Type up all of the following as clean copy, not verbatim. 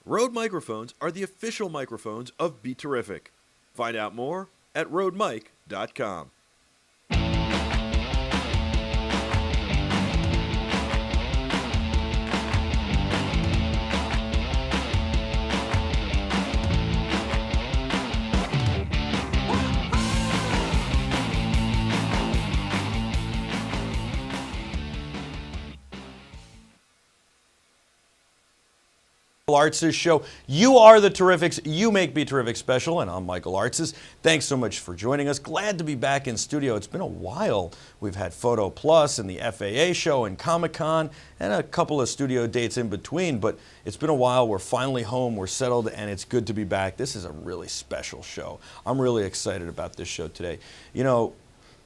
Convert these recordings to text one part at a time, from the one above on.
Rode microphones are the official microphones of BeTerrific. Find out more at rodemic.com. Michael Artsis Show. You are the Terrifics. You make BeTerrific special, and I'm Michael Artsis. Thanks so much for joining us. Glad to be back in studio. It's been a while. We've had Photo Plus and the FAA show and Comic-Con and a couple of studio dates in between, but it's been a while. We're finally home. We're settled, and it's good to be back. This is a really special show. I'm really excited about this show today. You know,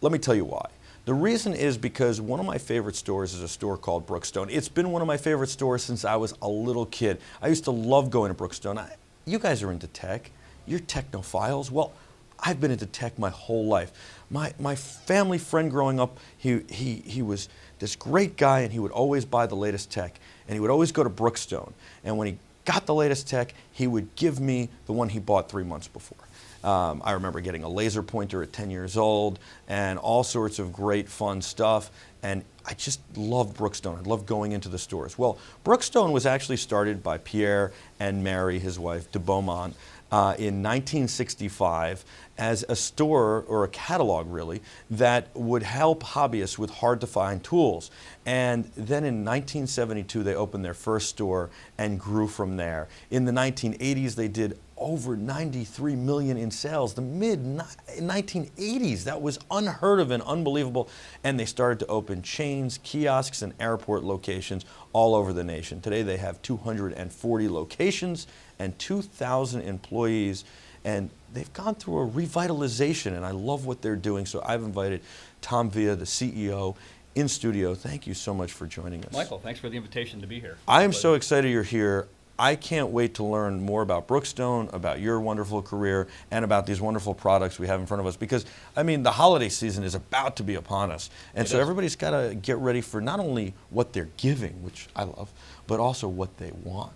let me tell you why. The reason is because one of my favorite stores is a store called Brookstone. It's been one of my favorite stores since I was a little kid. I used to love going to Brookstone. You guys are into tech. You're technophiles. Well, I've been into tech my whole life. My family friend growing up, he was this great guy, and he would always buy the latest tech, and he would always go to Brookstone. And when he got the latest tech, he would give me the one he bought 3 months before. I remember getting a laser pointer at 10 years old and all sorts of great fun stuff. And I just loved Brookstone. I loved going into the stores. Well, Brookstone was actually started by Pierre and Mary, his wife, de Beaumont, in 1965 as a store, or a catalog really, that would help hobbyists with hard-to-find tools. And then in 1972, they opened their first store and grew from there. In the 1980s, they did over 93 million in sales. The mid-1980s, that was unheard of and unbelievable. And they started to open chains, kiosks, and airport locations all over the nation. Today they have 240 locations and 2,000 employees. And they've gone through a revitalization, and I love what they're doing. So I've invited Tom Via, the CEO, in studio. Thank you so much for joining us. Michael, thanks for the invitation to be here. I am so excited you're here. I can't wait to learn more about Brookstone, about your wonderful career, and about these wonderful products we have in front of us. Because, I mean, the holiday season is about to be upon us. And so everybody's got to get ready for not only what they're giving, which I love, but also what they want.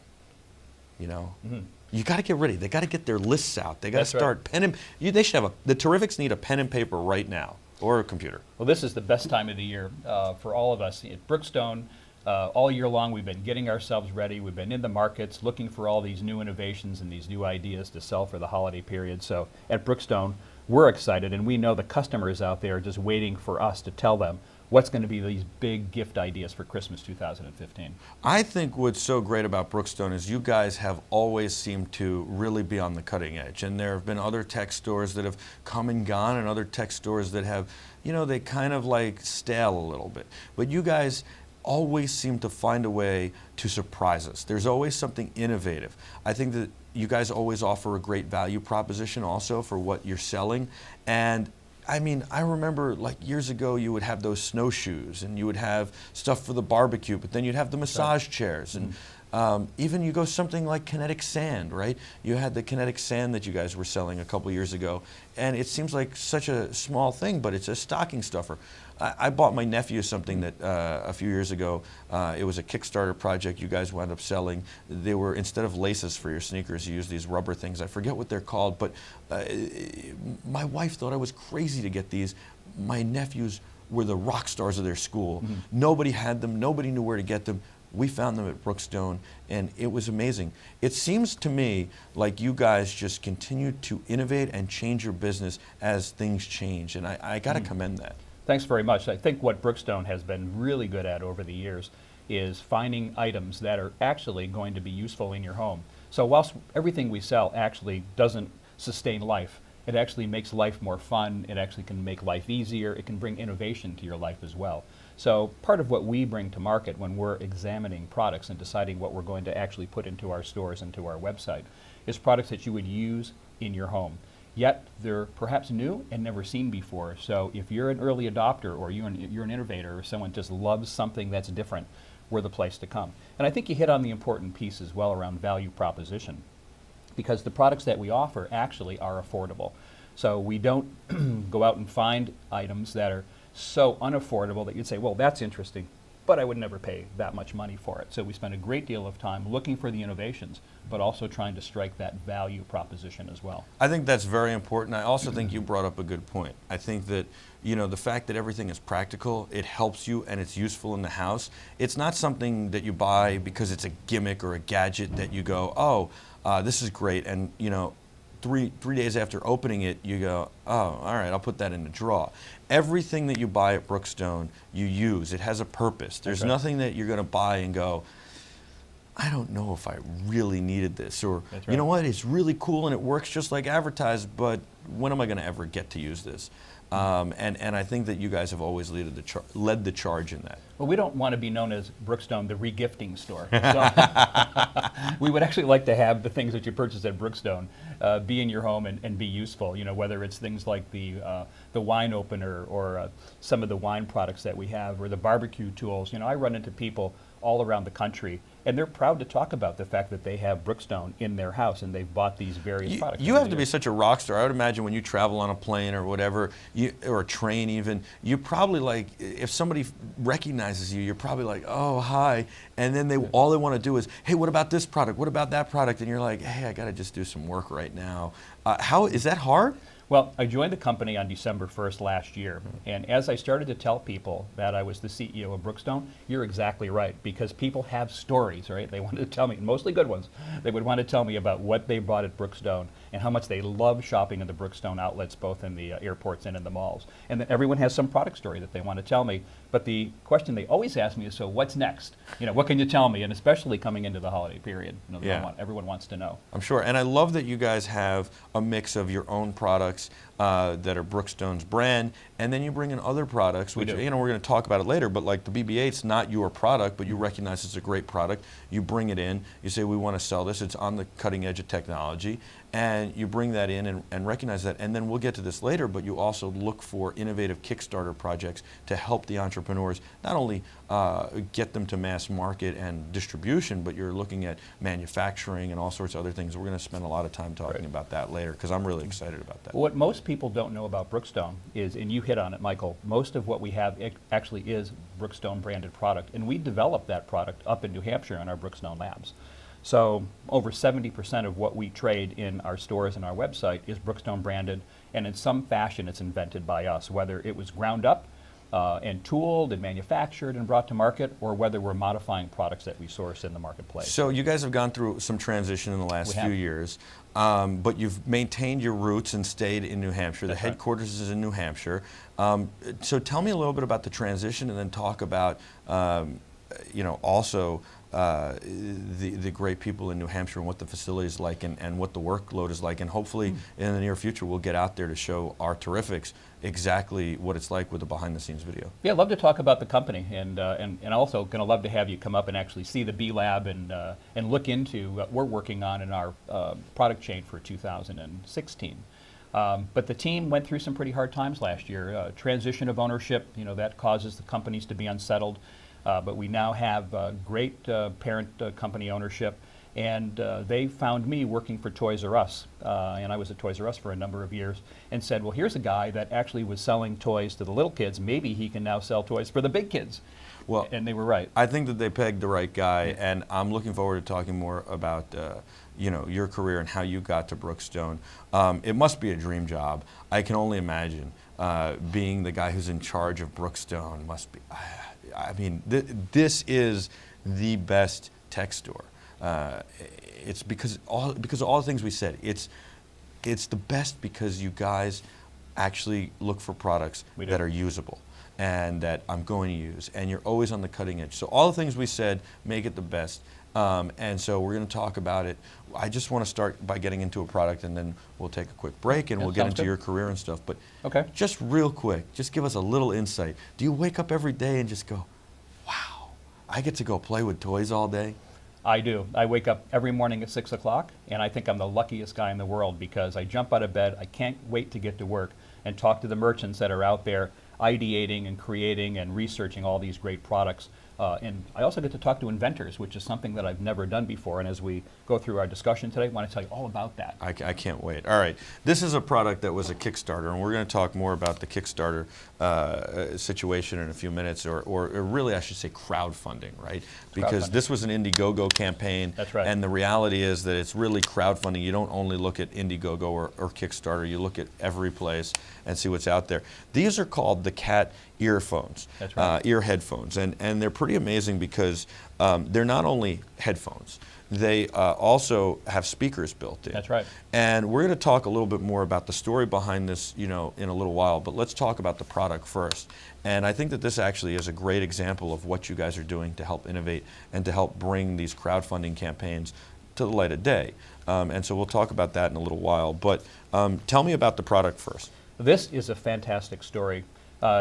You know? Mm-hmm. You got to get ready. They got to get their lists out. They got to start pen and they should have the Terrifics need a pen and paper right now, or a computer. Well, this is the best time of the year for all of us at Brookstone. All year long, we've been getting ourselves ready. We've been in the markets looking for all these new innovations and these new ideas to sell for the holiday period. So at Brookstone, we're excited, and we know the customers out there are just waiting for us to tell them what's going to be these big gift ideas for Christmas 2015. I think what's so great about Brookstone is you guys have always seemed to really be on the cutting edge. And there have been other tech stores that have come and gone, and other tech stores that have, you know, they kind of like stale a little bit. But you guys always seem to find a way to surprise us. There's always something innovative. I think that you guys always offer a great value proposition also for what you're selling. And I mean, I remember like years ago you would have those snowshoes, and you would have stuff for the barbecue, but then you'd have the massage chairs, and even you go something like kinetic sand, right? You had the kinetic sand that you guys were selling a couple years ago, and it seems like such a small thing, but it's a stocking stuffer. I bought my nephew something that a few years ago, it was a Kickstarter project you guys wound up selling. They were, instead of laces for your sneakers, you use these rubber things. I forget what they're called, but my wife thought I was crazy to get these. My nephews were the rock stars of their school. Mm-hmm. Nobody had them, nobody knew where to get them. We found them at Brookstone, and it was amazing. It seems to me like you guys just continue to innovate and change your business as things change, and I got to commend that. Thanks very much. I think what Brookstone has been really good at over the years is finding items that are actually going to be useful in your home. So whilst everything we sell actually doesn't sustain life, it actually makes life more fun. It actually can make life easier. It can bring innovation to your life as well. So part of what we bring to market when we're examining products and deciding what we're going to actually put into our stores and to our website is products that you would use in your home. Yet they're perhaps new and never seen before. So if you're an early adopter, or you're an innovator, or someone just loves something that's different, we're the place to come. And I think you hit on the important piece as well around value proposition, because the products that we offer actually are affordable. So we don't go out and find items that are so unaffordable that you'd say, well, that's interesting. but I would never pay that much money for it. So we spend a great deal of time looking for the innovations, but also trying to strike that value proposition as well. I think that's very important. I also think you brought up a good point. I think that, you know, the fact that everything is practical, it helps you and it's useful in the house. It's not something that you buy because it's a gimmick or a gadget that you go, oh, this is great, and you know, three days after opening it, you go, oh, all right, I'll put that in the drawer. Everything that you buy at Brookstone, you use. It has a purpose. There's nothing that you're going to buy and go, I don't know if I really needed this, or you know what, it's really cool and it works just like advertised, but when am I going to ever get to use this? And I think that you guys have always led the charge in that. Well, we don't want to be known as Brookstone, the regifting store. So we would actually like to have the things that you purchase at Brookstone be in your home and be useful. You know, whether it's things like the wine opener or some of the wine products that we have, or the barbecue tools. You know, I run into people all around the country, and they're proud to talk about the fact that they have Brookstone in their house and they've bought these various products. You have to be such a rock star. I would imagine when you travel on a plane or whatever, or a train even, you probably like, if somebody recognizes you, you're probably like, oh, hi. And then all they want to do is, hey, what about this product? What about that product? And you're like, hey, I got to just do some work right now. How is that hard? Well, I joined the company on December 1st last year, and as I started to tell people that I was the CEO of Brookstone, you're exactly right, because people have stories, right? They wanted to tell me, mostly good ones, they would want to tell me about what they bought at Brookstone and how much they love shopping in the Brookstone outlets, both in the airports and in the malls. And then everyone has some product story that they want to tell me, but the question they always ask me is, so what's next? You know, what can you tell me? And especially coming into the holiday period, you know, everyone wants to know. I'm sure, and I love that you guys have a mix of your own products that are Brookstone's brand, and then you bring in other products, which, you know, we're going to talk about it later, but like the BB-8's not your product, but you recognize it's a great product. You bring it in, you say, we want to sell this, it's on the cutting edge of technology, and you bring that in and recognize that, and then we'll get to this later, but you also look for innovative Kickstarter projects to help the entrepreneurs not only get them to mass market and distribution, but you're looking at manufacturing and all sorts of other things. We're going to spend a lot of time talking about that later, because I'm really excited about that. What most people don't know about Brookstone is, and you hit on it, Michael, most of what we have actually is Brookstone branded product, and we developed that product up in New Hampshire in our Brookstone labs. So over 70% of what we trade in our stores and our website is Brookstone branded, and in some fashion it's invented by us, whether it was ground up and tooled and manufactured and brought to market, or whether we're modifying products that we source in the marketplace. So you guys have gone through some transition in the last few years, but you've maintained your roots and stayed in New Hampshire. The headquarters is in New Hampshire. So tell me a little bit about the transition, and then talk about, you know, also the great people in New Hampshire and what the facility is like, and what the workload is like, and hopefully in the near future we'll get out there to show our Terrifics exactly what it's like with a behind-the-scenes video. Yeah, I'd love to talk about the company, and also going to love to have you come up and actually see the B Lab and look into what we're working on in our product chain for 2016. But the team went through some pretty hard times last year. Transition of ownership, you know, that causes the companies to be unsettled. But we now have great parent company ownership, and they found me working for Toys R Us, and I was at Toys R Us for a number of years, and said, well, here's a guy that actually was selling toys to the little kids. Maybe he can now sell toys for the big kids. Well, and they were right. I think that they pegged the right guy, and I'm looking forward to talking more about you know, your career and how you got to Brookstone. It must be a dream job. I can only imagine being the guy who's in charge of Brookstone. Must be. I mean, this is the best tech store. It's because of all the things we said. It's the best because you guys actually look for products that are usable and that I'm going to use, and you're always on the cutting edge. So all the things we said make it the best. And so we're going to talk about it. I just want to start by getting into a product, and then we'll take a quick break, and we'll get into your career and stuff. But just real quick, just give us a little insight. Do you wake up every day and just go, wow, I get to go play with toys all day? I do. I wake up every morning at 6 o'clock, and I think I'm the luckiest guy in the world, because I jump out of bed, I can't wait to get to work and talk to the merchants that are out there ideating and creating and researching all these great products. And I also get to talk to inventors, which is something that I've never done before. And as we go through our discussion today, I want to tell you all about that. I can't wait. All right. This is a product that was a Kickstarter, and we're going to talk more about the Kickstarter situation in a few minutes, or really I should say crowdfunding, right? Because this was an Indiegogo campaign. That's right. And the reality is that it's really crowdfunding. You don't only look at Indiegogo or Kickstarter, you look at every place and see what's out there. These are called the Cat earphones, That's right. ear headphones, and they're pretty amazing because they're not only headphones, they also have speakers built in. That's right. And we're going to talk a little bit more about the story behind this, in a little while, but let's talk about the product first. And I think that this actually is a great example of what you guys are doing to help innovate and to help bring these crowdfunding campaigns to the light of day. And so we'll talk about that in a little while, but tell me about the product first. This is a fantastic story.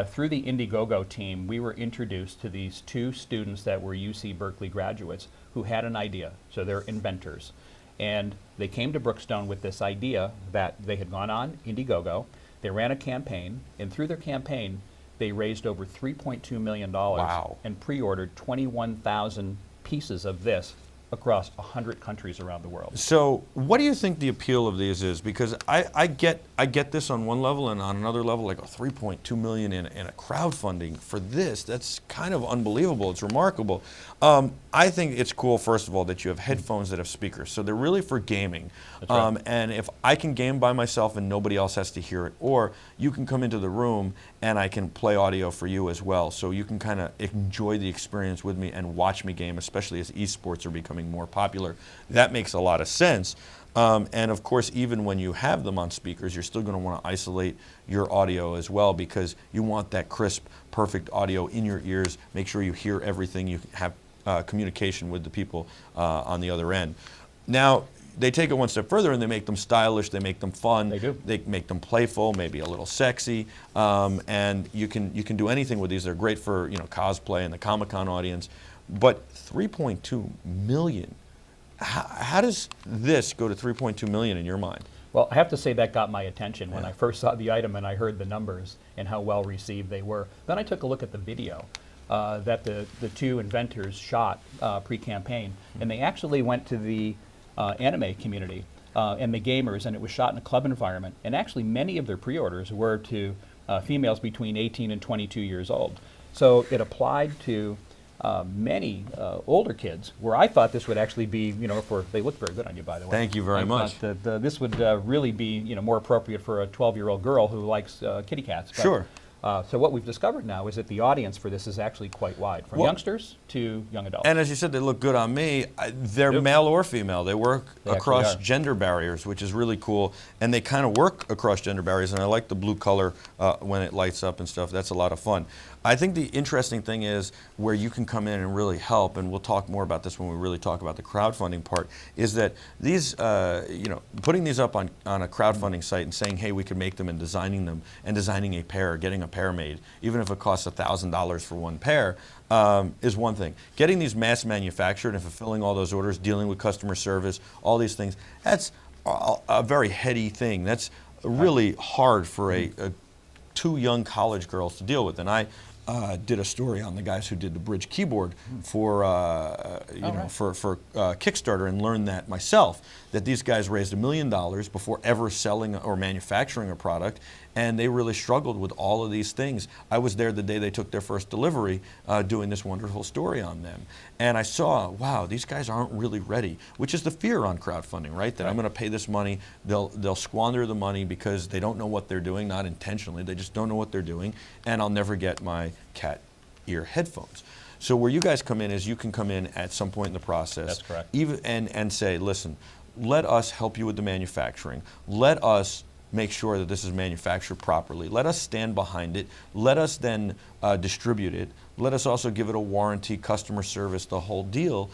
Through the Indiegogo team, we were introduced to these two students that were UC Berkeley graduates who had an idea. So they're inventors. And they came to Brookstone with this idea that they had gone on Indiegogo, they ran a campaign, and through their campaign, they raised over $3.2 million. Wow. And pre-ordered 21,000 pieces of this across 100 countries around the world. So what do you think the appeal of these is? Because I get this on one level, and on another level, like a $3.2 million in a crowdfunding for this, that's kind of unbelievable. It's remarkable. I think it's cool, first of all, that you have headphones that have speakers. So they're really for gaming. That's right. And if I can game by myself and nobody else has to hear it, or you can come into the room and I can play audio for you as well. So you can kind of enjoy the experience with me and watch me game, especially as esports are becoming more popular. That makes a lot of sense. And of course, even when you have them on speakers, you're still going to want to isolate your audio as well, because you want that crisp, perfect audio in your ears. Make sure you hear everything. You have communication with the people on the other end. Now, they take it one step further and they make them stylish, they make them fun. They do. They make them playful, maybe a little sexy, and you can do anything with these. They're great for cosplay and the Comic-Con audience. But 3.2 million, how does this go to 3.2 million in your mind? Well, I have to say that got my attention when I first saw the item and I heard the numbers and how well received they were. Then I took a look at the video that the two inventors shot pre-campaign, and they actually went to the anime community and the gamers, and it was shot in a club environment. And actually many of their pre-orders were to females between 18 and 22 years old. So it applied to many older kids, where I thought this would actually be, they look very good on you, by the way. Thank you very much. Thought that this would really be, more appropriate for a 12-year-old girl who likes kitty cats. But, Sure. So what we've discovered now is that the audience for this is actually quite wide, from youngsters to young adults. And as you said, they look good on me. They're male or female. They work across gender barriers, which is really cool. And they kind of work across gender barriers. And I like the blue color when it lights up and stuff. That's a lot of fun. I think the interesting thing is where you can come in and really help, and we'll talk more about this when we really talk about the crowdfunding part, is that these, putting these up on a crowdfunding site and saying, hey, we could make them, and designing a pair, getting a pair made, even if it costs $1,000 for one pair, is one thing. Getting these mass manufactured and fulfilling all those orders, dealing with customer service, all these things, that's a very heady thing. That's really hard for two young college girls to deal with. And I did a story on the guys who did the bridge keyboard for Kickstarter, and learned that myself, that these guys raised $1 million before ever selling or manufacturing a product, and they really struggled with all of these things. I was there the day they took their first delivery, doing this wonderful story on them. And I saw, wow, these guys aren't really ready, which is the fear on crowdfunding, right? That I'm going to pay this money, they'll squander the money because they don't know what they're doing, not intentionally, they just don't know what they're doing, and I'll never get my cat ear headphones. So where you guys come in is you can come in at some point in the process. That's correct. And say, listen, let us help you with the manufacturing. Let us make sure that this is manufactured properly. Let us stand behind it. Let us then distribute it. Let us also give it a warranty, customer service, the whole deal.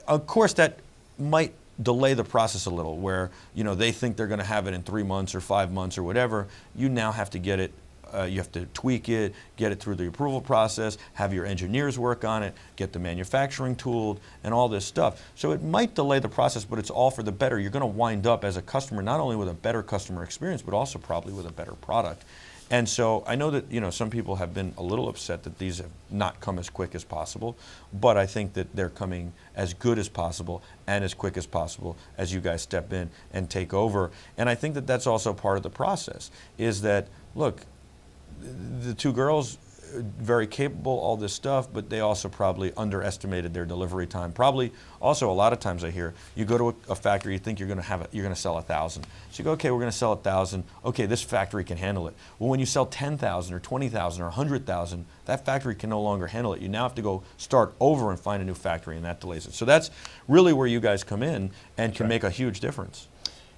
Of course, that might delay the process a little, where they think they're going to have it in 3 months or 5 months or whatever. You now have to get it. You have to tweak it, get it through the approval process, have your engineers work on it, get the manufacturing tooled, and all this stuff. So it might delay the process, but it's all for the better. You're going to wind up as a customer not only with a better customer experience, but also probably with a better product. And so I know that some people have been a little upset that these have not come as quick as possible, but I think that they're coming as good as possible and as quick as possible as you guys step in and take over. And I think that that's also part of the process, is that, look, the two girls, very capable, all this stuff, but they also probably underestimated their delivery time. Probably also a lot of times I hear, you go to a factory, you think you're going to sell 1,000. So you go, okay, we're going to sell 1,000. Okay, this factory can handle it. Well, when you sell 10,000 or 20,000 or 100,000, that factory can no longer handle it. You now have to go start over and find a new factory, and that delays it. So that's really where you guys come in and can make a huge difference.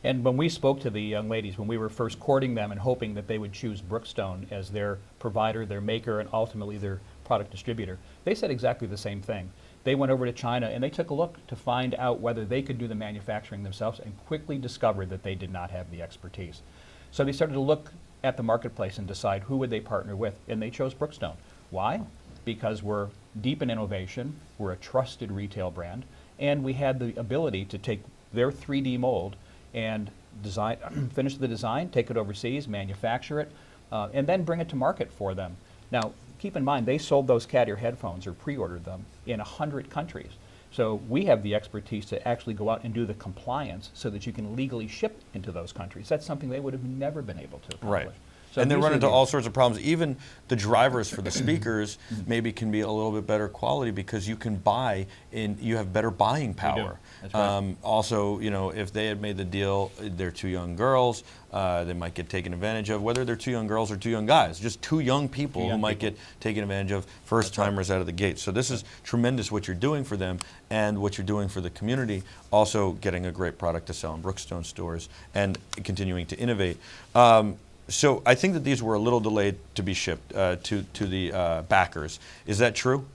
And when we spoke to the young ladies, when we were first courting them and hoping that they would choose Brookstone as their provider, their maker, and ultimately their product distributor, they said exactly the same thing. They went over to China and they took a look to find out whether they could do the manufacturing themselves, and quickly discovered that they did not have the expertise. So they started to look at the marketplace and decide who would they partner with, and they chose Brookstone. Why? Because we're deep in innovation, we're a trusted retail brand, and we had the ability to take their 3D mold and design, finish the design, take it overseas, manufacture it, and then bring it to market for them. Now, keep in mind, they sold those cat ear headphones, or pre-ordered them, in 100 countries. So we have the expertise to actually go out and do the compliance so that you can legally ship into those countries. That's something they would have never been able to accomplish. Right. So and they run into all sorts of problems. Even the drivers for the speakers maybe can be a little bit better quality because you can buy you have better buying power. That's right. Also, if they had made the deal, they're two young girls, they might get taken advantage of, whether they're two young girls or two young guys, just two young people who might get taken advantage of, first timers out of the gate. So this is tremendous what you're doing for them and what you're doing for the community, also getting a great product to sell in Brookstone stores and continuing to innovate. So I think that these were a little delayed to be shipped to the backers. Is that true?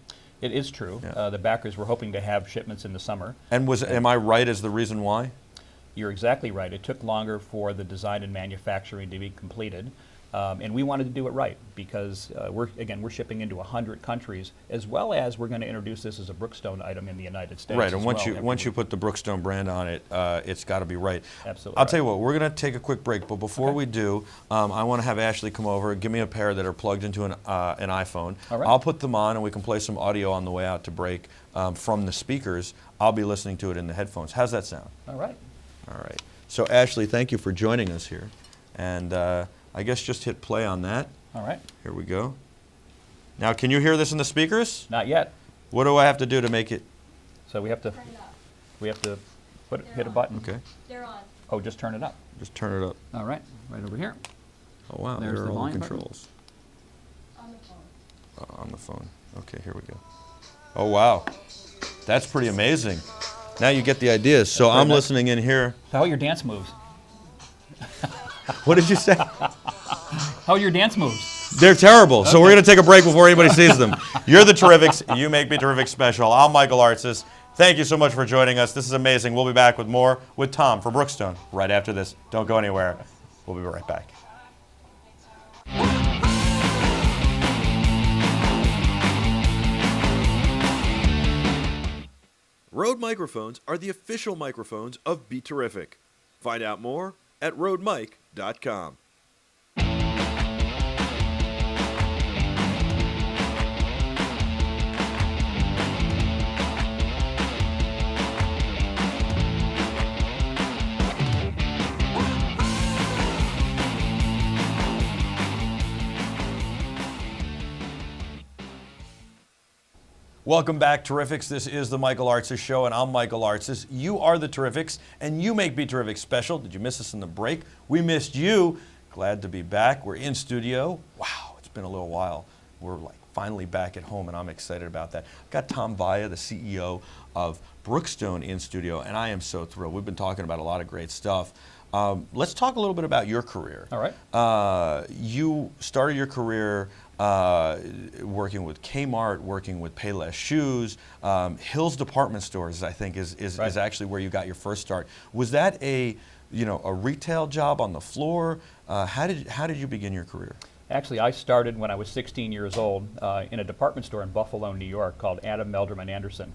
It is true. Yeah. The backers were hoping to have shipments in the summer. And am I right as the reason why? You're exactly right. It took longer for the design and manufacturing to be completed. And we wanted to do it right because we're shipping into 100 countries, as well as we're going to introduce this as a Brookstone item in the United States. Right, and once you put the Brookstone brand on it, it's got to be right. Absolutely. I'll tell you what, we're going to take a quick break, but before we do, I want to have Ashley come over, give me a pair that are plugged into an iPhone. All right. I'll put them on, and we can play some audio on the way out to break from the speakers. I'll be listening to it in the headphones. How's that sound? All right. All right. So Ashley, thank you for joining us here, and I guess just hit play on that. All right. Here we go. Now, can you hear this in the speakers? Not yet. What do I have to do to make it? So we have to hit a button. Okay. They're on. Oh, just turn it up. Just turn it up. All right. Right over here. Oh, wow. There's there the are all the volume button. controls. On the phone. On the phone. Okay, here we go. Oh, wow. That's pretty amazing. Now you get the idea. So I'm listening in here. How are your dance moves? What did you say? How are your dance moves? They're terrible. So we're going to take a break before anybody sees them. You're the Terrifics. You make BeTerrific special. I'm Michael Artsis. Thank you so much for joining us. This is amazing. We'll be back with more with Tom from Brookstone right after this. Don't go anywhere. We'll be right back. Rode microphones are the official microphones of BeTerrific. Find out more at rodemike.com. Welcome back, Terrifics. This is the Michael Artsis Show, and I'm Michael Artsis. You are the Terrifics, and you make BeTerrific special. Did you miss us in the break? We missed you. Glad to be back. We're in studio. Wow, it's been a little while. We're finally back at home, and I'm excited about that. I've got Tom Via, the CEO of Brookstone, in studio, and I am so thrilled. We've been talking about a lot of great stuff. Let's talk a little bit about your career. All right. You started your career working with Kmart, working with Payless Shoes, Hills Department Stores, I think is actually where you got your first start. Was that a retail job on the floor? How did you begin your career? Actually, I started when I was 16 years old in a department store in Buffalo, New York called Adam Meldrum and Anderson.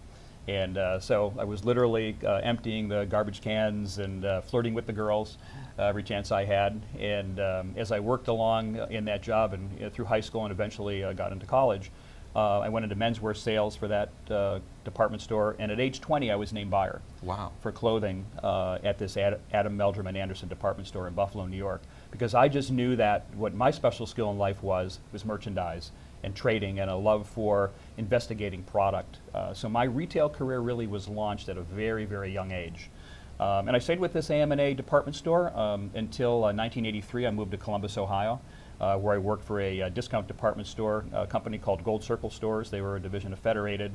And so I was literally emptying the garbage cans and flirting with the girls every chance I had. And as I worked along in that job and through high school and eventually got into college, I went into menswear sales for that department store. And at age 20, I was named buyer. Wow. For clothing at this Adam Meldrum and Anderson department store in Buffalo, New York. Because I just knew that what my special skill in life was merchandise and trading and a love for investigating product. So my retail career really was launched at a very, very young age. And I stayed with this AM&A department store until 1983. I moved to Columbus, Ohio, where I worked for a discount department store, a company called Gold Circle Stores. They were a division of Federated.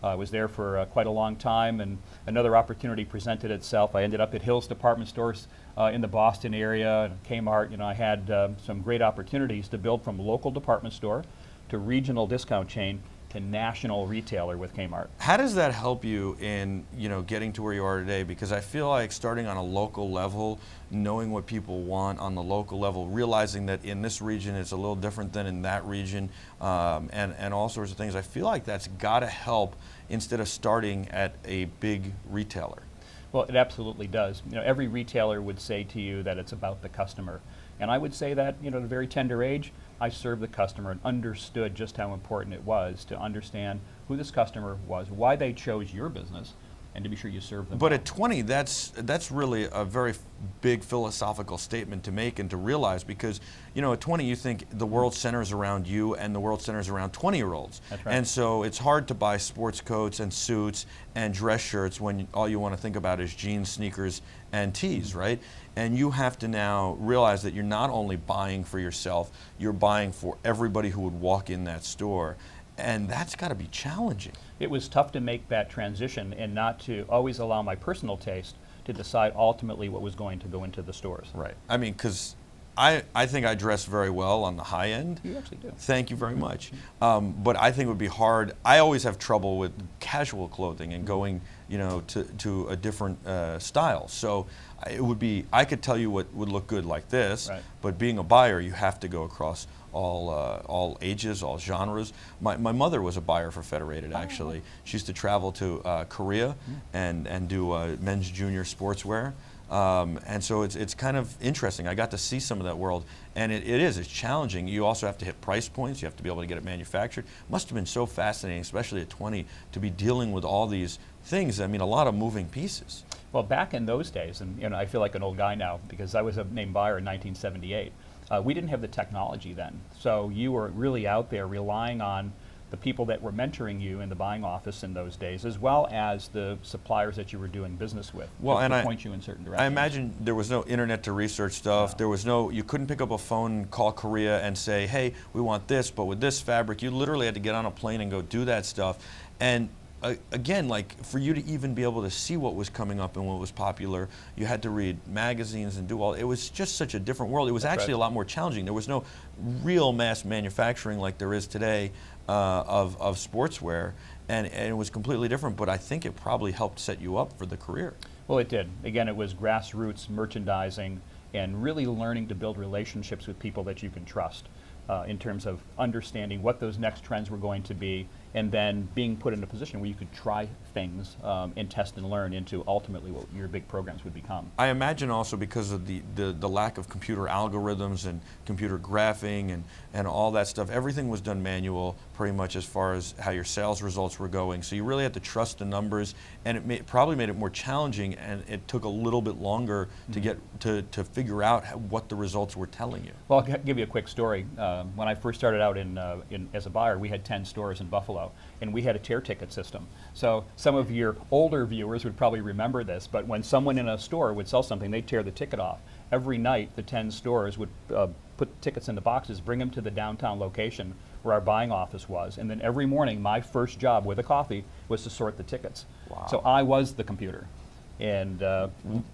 I was there for quite a long time, and another opportunity presented itself. I ended up at Hills Department Stores in the Boston area, and Kmart. You know, I had some great opportunities to build from local department store to regional discount chain to national retailer with Kmart. How does that help you in, you know, getting to where you are today? Because I feel like starting on a local level, knowing what people want on the local level, realizing that in this region it's a little different than in that region, and all sorts of things. I feel like that's got to help instead of starting at a big retailer. Well, it absolutely does. You know, every retailer would say to you that it's about the customer. And I would say that, you know, at a very tender age, I served the customer and understood just how important it was to understand who this customer was, why they chose your business, and to be sure you serve them. But well. at 20, that's really a very big philosophical statement to make and to realize, because, you know, at 20 you think the world centers around you and the world centers around 20-year-olds. That's right. And so it's hard to buy sports coats and suits and dress shirts when all you want to think about is jeans, sneakers, and tees, right? And you have to now realize that you're not only buying for yourself, you're buying for everybody who would walk in that store. And that's got to be challenging. It was tough to make that transition and not to always allow my personal taste to decide ultimately what was going to go into the stores. Right. I mean, because I think I dress very well on the high end. You actually do. Thank you very much. But I think it would be hard. I always have trouble with casual clothing and going, you know, to a different style. So it would be, I could tell you what would look good like this, right. But being a buyer, you have to go across all ages, all genres. My mother was a buyer for Federated, actually. She used to travel to Korea and do men's junior sportswear. And so it's kind of interesting. I got to see some of that world, and it's challenging. You also have to hit price points. You have to be able to get it manufactured. Must have been so fascinating, especially at 20, to be dealing with all these things. I mean, a lot of moving pieces. Well, back in those days, and you know, I feel like an old guy now because I was a named buyer in 1978. We didn't have the technology then, so you were really out there relying on the people that were mentoring you in the buying office in those days, as well as the suppliers that you were doing business with, to point you in certain directions. I imagine there was no internet to research stuff. No. There was you couldn't pick up a phone, call Korea and say, hey, we want this, but with this fabric. You literally had to get on a plane and go do that stuff. And again, like, for you to even be able to see what was coming up and what was popular, you had to read magazines and do it was just such a different world. It was actually a lot more challenging. There was no real mass manufacturing like there is today of sportswear, and it was completely different, but I think it probably helped set you up for the career. Well, it did. Again, it was grassroots merchandising and really learning to build relationships with people that you can trust in terms of understanding what those next trends were going to be, and then being put in a position where you could try things and test and learn into ultimately what your big programs would become. I imagine also because of the lack of computer algorithms and computer graphing and all that stuff, everything was done manual pretty much as far as how your sales results were going. So you really had to trust the numbers, and it probably made it more challenging, and it took a little bit longer to get to figure out what the results were telling you. Well, I'll give you a quick story. When I first started out as a buyer, we had 10 stores in Buffalo, and we had a tier ticket system. So some of your older viewers would probably remember this, but when someone in a store would sell something, they'd tear the ticket off. Every night, the 10 stores would put tickets in the boxes, bring them to the downtown location where our buying office was, and then every morning, my first job with a coffee was to sort the tickets. Wow. So I was the computer. And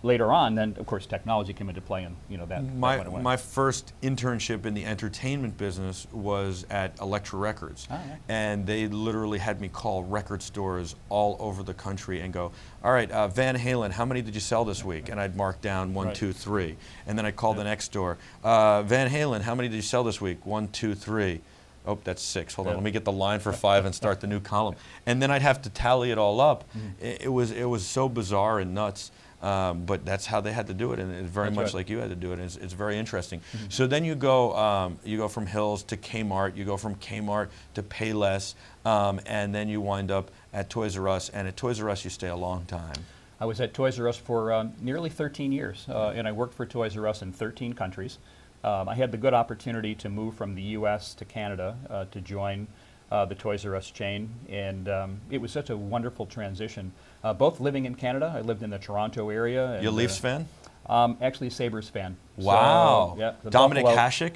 later on, then of course technology came into play, and you know that went away. My first internship in the entertainment business was at Elektra Records, and they literally had me call record stores all over the country and go, all right, Van Halen, how many did you sell this week? And I'd mark down 1, 2, 3, and then I'd call the next store, Van Halen, how many did you sell this week? 1, 2, 3. Oh, that's 6. Hold on, Yeah. let me get the line for 5 and start the new column. And then I'd have to tally it all up. It was so bizarre and nuts, but that's how they had to do it, and it's very That's much right. like you had to do it. It's very interesting. So then you go from Hills to Kmart, you go from Kmart to Payless, and then you wind up at Toys R Us, and at Toys R Us you stay a long time. I was at Toys R Us for nearly 13 years, and I worked for Toys R Us in 13 countries. I had the good opportunity to move from the U.S. to Canada to join the Toys R Us chain, and it was such a wonderful transition. Both living in Canada, I lived in the Toronto area. And, You a Leafs fan? Actually a Sabres fan. Wow. So, yeah, the Dominic Buffalo- Hasek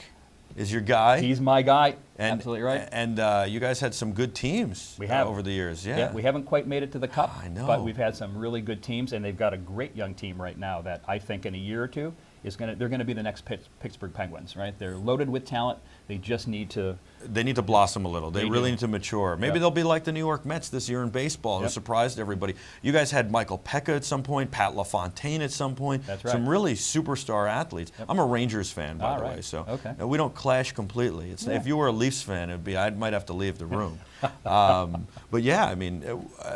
is your guy. He's my guy. And, Absolutely right. And you guys had some good teams We have. over the years. Yeah. Yeah, we haven't quite made it to the Cup, I know. but we've had some really good teams, and they've got a great young team right now that I think in a year or two they're going to be the next Pittsburgh Penguins, right? They're loaded with talent. They just need to. They need to blossom a little. They They really do. need to mature. Maybe Yep. they'll be like the New York Mets this year in baseball, who Yep. surprised everybody. You guys had Michael Pekka at some point, Pat LaFontaine at some point. That's right. Some really superstar athletes. I'm a Rangers fan, by All the right. way, so Okay. we don't clash completely. It's, Yeah. If you were a Leafs fan, I might have to leave the room. But yeah, I mean,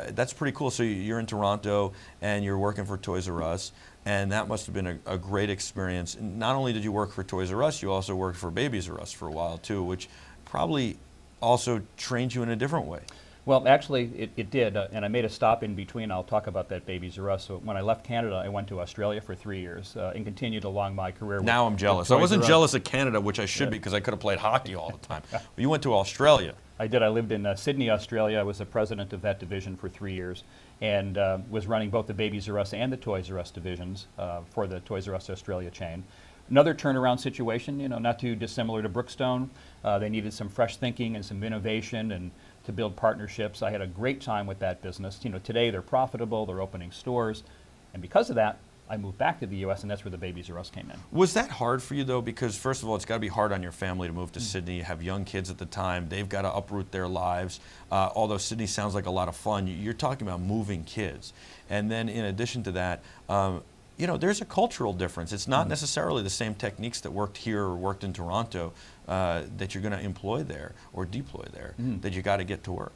that's pretty cool. So you're in Toronto, and you're working for Toys R Us. And that must have been a great experience. And not only did you work for Toys R Us, you also worked for Babies R Us for a while too, which probably also trained you in a different way. Well, actually, it did, and I made a stop in between. I'll talk about that Babies R Us. So when I left Canada, I went to Australia for 3 years and continued along my career. Now with, I'm jealous. with I Toys wasn't R Us. jealous of Canada, which I should Yeah. be because I could have played hockey all the time. But you went to Australia. I did. I lived in Sydney, Australia. I was the president of that division for 3 years, and was running both the Babies R Us and the Toys R Us divisions for the Toys R Us Australia chain. Another turnaround situation, not too dissimilar to Brookstone. They needed some fresh thinking and some innovation and to build partnerships. I had a great time with that business. Today they're profitable, they're opening stores, and because of that, I moved back to the U.S., and that's where the Babies R Us came in. Was that hard for you though? Because first of all, it's got to be hard on your family to move to Sydney. You have young kids at the time; they've got to uproot their lives. Although Sydney sounds like a lot of fun, you're talking about moving kids, and then in addition to that, there's a cultural difference. It's not necessarily the same techniques that worked here or worked in Toronto that you're going to employ there or deploy there. That you got to get to work.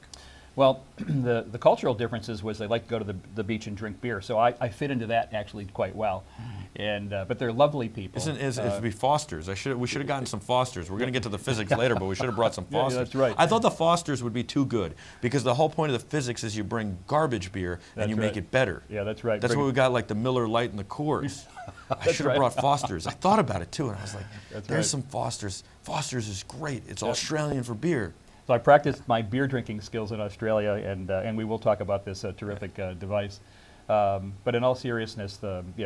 Well, the cultural differences was they like to go to the beach and drink beer, so I fit into that actually quite well. And but they're lovely people. It'd be Fosters. We should have gotten some Fosters. We're going to get to the physics later, but we should have brought some Yeah, Fosters. that's right. I thought the Fosters would be too good because the whole point of the physics is you bring garbage beer and That's you right. make it better. Yeah, that's right. That's Bring- why we got like the Miller Lite and the Coors. I should have right. brought Fosters. I thought about it too, and I was like, That's "There's right. some Fosters. Fosters is great. It's Australian for beer." So I practiced my beer drinking skills in Australia, and we will talk about this terrific device. But in all seriousness,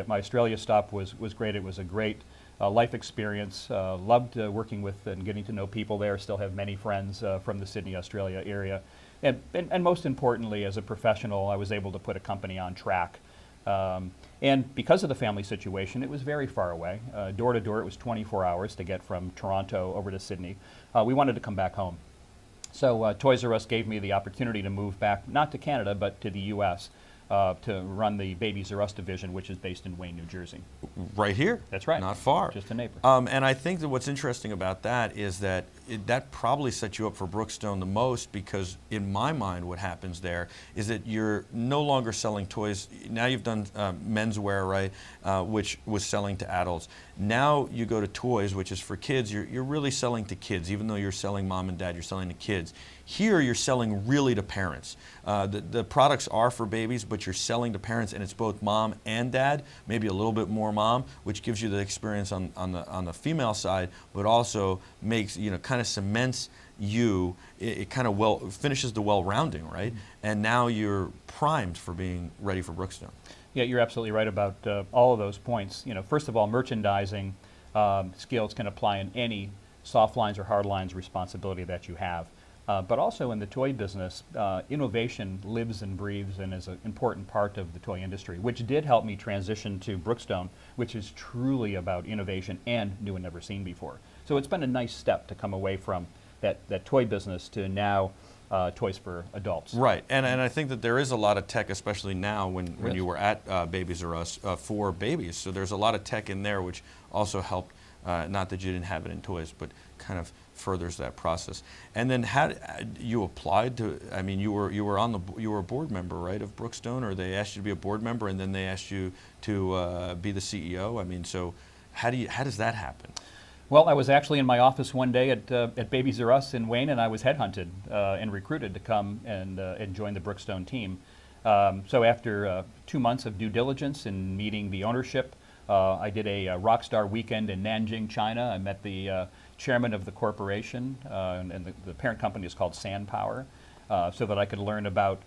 my Australia stop was great. It was a great life experience. Loved working with and getting to know people there. Still have many friends from the Sydney, Australia area. And most importantly, as a professional, I was able to put a company on track. And because of the family situation, it was very far away. Door to door, it was 24 hours to get from Toronto over to Sydney. We wanted to come back home. So Toys R Us gave me the opportunity to move back, not to Canada, but to the U.S., to run the Babies R Us division, which is based in Wayne, New Jersey. Right here. That's right. Not far. Just a neighbor. And I think that what's interesting about that is that that probably set you up for Brookstone the most because in my mind what happens there is that you're no longer selling toys. Now you've done menswear, right, which was selling to adults. Now you go to toys, which is for kids. You're really selling to kids, even though you're selling mom and dad, you're selling to kids. Here you're selling really to parents. The products are for babies, but you're selling to parents, and it's both mom and dad, maybe a little bit more mom, which gives you the experience on the female side, but also makes, kind of cements you, it kind of finishes the well-rounding, right? And now you're primed for being ready for Brookstone. Yeah, you're absolutely right about all of those points. First of all, merchandising skills can apply in any soft lines or hard lines responsibility that you have. But also in the toy business, innovation lives and breathes and is an important part of the toy industry, which did help me transition to Brookstone, which is truly about innovation and new and never seen before. So it's been a nice step to come away from that toy business to now toys for adults. Right, and I think that there is a lot of tech, especially now when Yes. you were at Babies R Us for babies. So there's a lot of tech in there which also helped Not that you didn't have it in toys, but kind of furthers that process. And then how you applied to? I mean, you were a board member, right, of Brookstone, or they asked you to be a board member, and then they asked you to be the CEO. I mean, so how does that happen? Well, I was actually in my office one day at Babies R Us in Wayne, and I was headhunted and recruited to come and join the Brookstone team. So after 2 months of due diligence and meeting the ownership, I did a rockstar weekend in Nanjing, China. I met the chairman of the corporation, and the parent company is called SanPower, so that I could learn about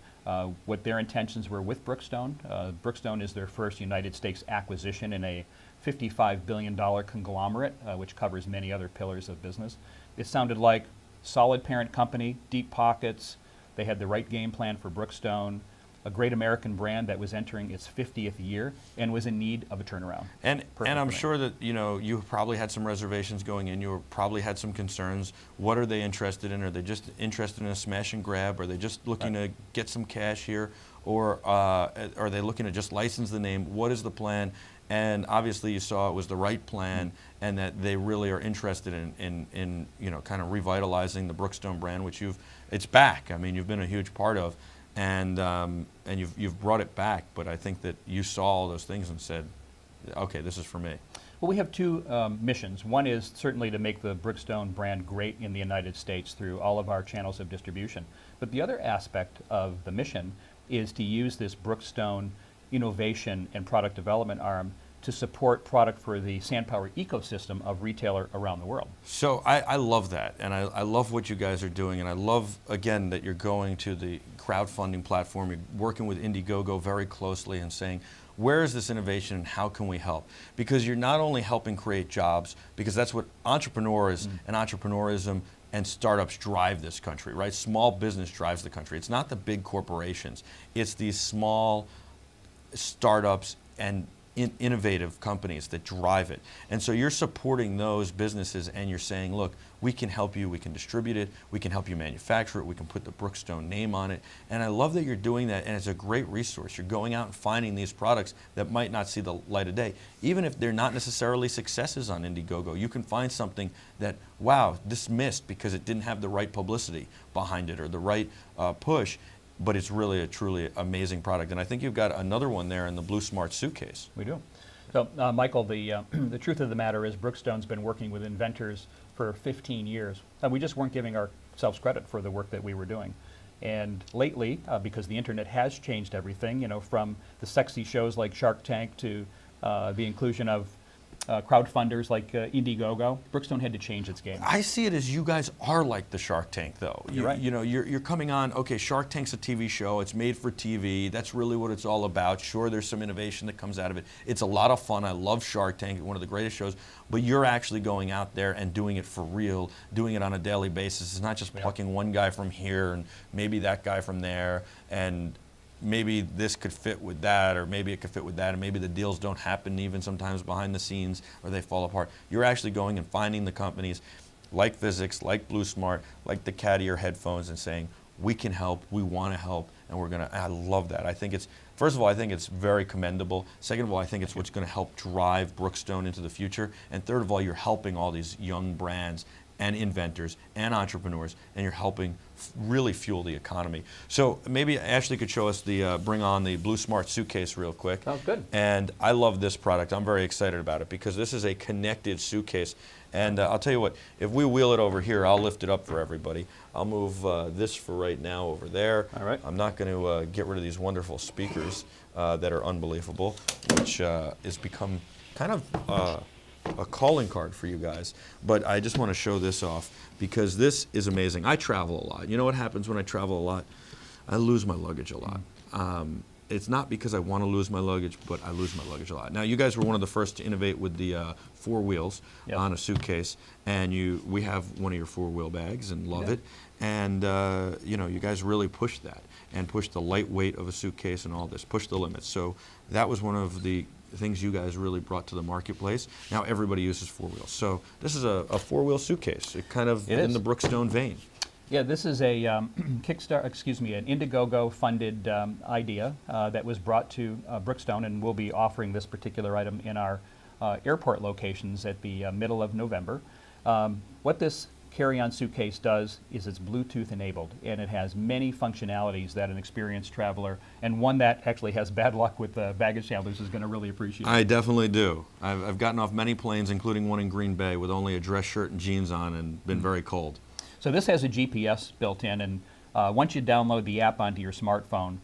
what their intentions were with Brookstone. Brookstone is their first United States acquisition in a $55 billion conglomerate, which covers many other pillars of business. It sounded like solid parent company, deep pockets. They had the right game plan for Brookstone, a great American brand that was entering its 50th year and was in need of a turnaround. And I'm for me. sure that you probably had some reservations going in. You probably had some concerns. What are they interested in? Are they just interested in a smash and grab? Are they just looking to get some cash here, or are they looking to just license the name? What is the plan? And obviously, you saw it was the right plan, and that they really are interested in kind of revitalizing the Brookstone brand, which it's back. I mean, you've been a huge part of. And you've brought it back, but I think that you saw all those things and said, okay, this is for me. Well, we have two missions. One is certainly to make the Brookstone brand great in the United States through all of our channels of distribution. But the other aspect of the mission is to use this Brookstone innovation and product development arm to support product for the SanPower ecosystem of retailer around the world. So I love that, and I love what you guys are doing, and I love, again, that you're going to the crowdfunding platform. You're working with Indiegogo very closely and saying, where is this innovation and how can we help? Because you're not only helping create jobs, because that's what entrepreneurs and entrepreneurism and startups drive this country, right? Small business drives the country. It's not the big corporations. It's these small startups and innovative companies that drive it. And so you're supporting those businesses, and you're saying, look, we can help you, we can distribute it, we can help you manufacture it, we can put the Brookstone name on it. And I love that you're doing that, and it's a great resource. You're going out and finding these products that might not see the light of day. Even if they're not necessarily successes on Indiegogo, you can find something that, wow, this missed because it didn't have the right publicity behind it or the right push. But it's really a truly amazing product. And I think you've got another one there in the Blue Smart suitcase. We do. So, Michael, the truth of the matter is Brookstone's been working with inventors for 15 years. And we just weren't giving ourselves credit for the work that we were doing. And lately, because the internet has changed everything, from the sexy shows like Shark Tank to the inclusion of crowdfunders like Indiegogo, Brookstone had to change its game. I see it as you guys are like the Shark Tank, though. You're right. You're coming on, okay, Shark Tank's a TV show, it's made for TV, that's really what it's all about. Sure, there's some innovation that comes out of it. It's a lot of fun. I love Shark Tank, one of the greatest shows, but you're actually going out there and doing it for real, doing it on a daily basis. It's not just plucking one guy from here and maybe that guy from there, and maybe this could fit with that, or maybe it could fit with that, and maybe the deals don't happen even sometimes behind the scenes, or they fall apart. You're actually going and finding the companies like Physics, like Blue Smart, like the Cat Ear headphones, and saying, we can help, we want to help, and we're going to. I love that. I think it's, first of all, I think it's very commendable. Second of all, I think it's what's going to help drive Brookstone into the future. And third of all, you're helping all these young brands and inventors and entrepreneurs, and you're helping really fuel the economy. So maybe Ashley could show us bring on the Blue Smart suitcase real quick. Oh, good. And I love this product. I'm very excited about it because this is a connected suitcase. And I'll tell you what, if we wheel it over here, I'll lift it up for everybody. I'll move this for right now over there. All right. I'm not going to get rid of these wonderful speakers that are unbelievable, which has become kind of a calling card for you guys. But I just want to show this off because this is amazing. I travel a lot. You know what happens when I travel a lot? I lose my luggage a lot. It's not because I want to lose my luggage, but I lose my luggage a lot. Now, you guys were one of the first to innovate with the 4 wheels on a suitcase, and we have one of your 4-wheel bags and love it. And you guys really pushed that and pushed the lightweight of a suitcase and all this, pushed the limits. So that was one of the things you guys really brought to the marketplace. Now everybody uses 4 wheels. So this is a 4-wheel suitcase. It kind of in the Brookstone vein. Yeah, this is a an Indiegogo funded idea that was brought to Brookstone, and we'll be offering this particular item in our airport locations at the middle of November. What this carry-on suitcase does is it's Bluetooth enabled, and it has many functionalities that an experienced traveler, and one that actually has bad luck with baggage handlers, is going to really appreciate. I definitely do. I've gotten off many planes, including one in Green Bay, with only a dress shirt and jeans on and been very cold. So this has a GPS built in, and once you download the app onto your smartphone,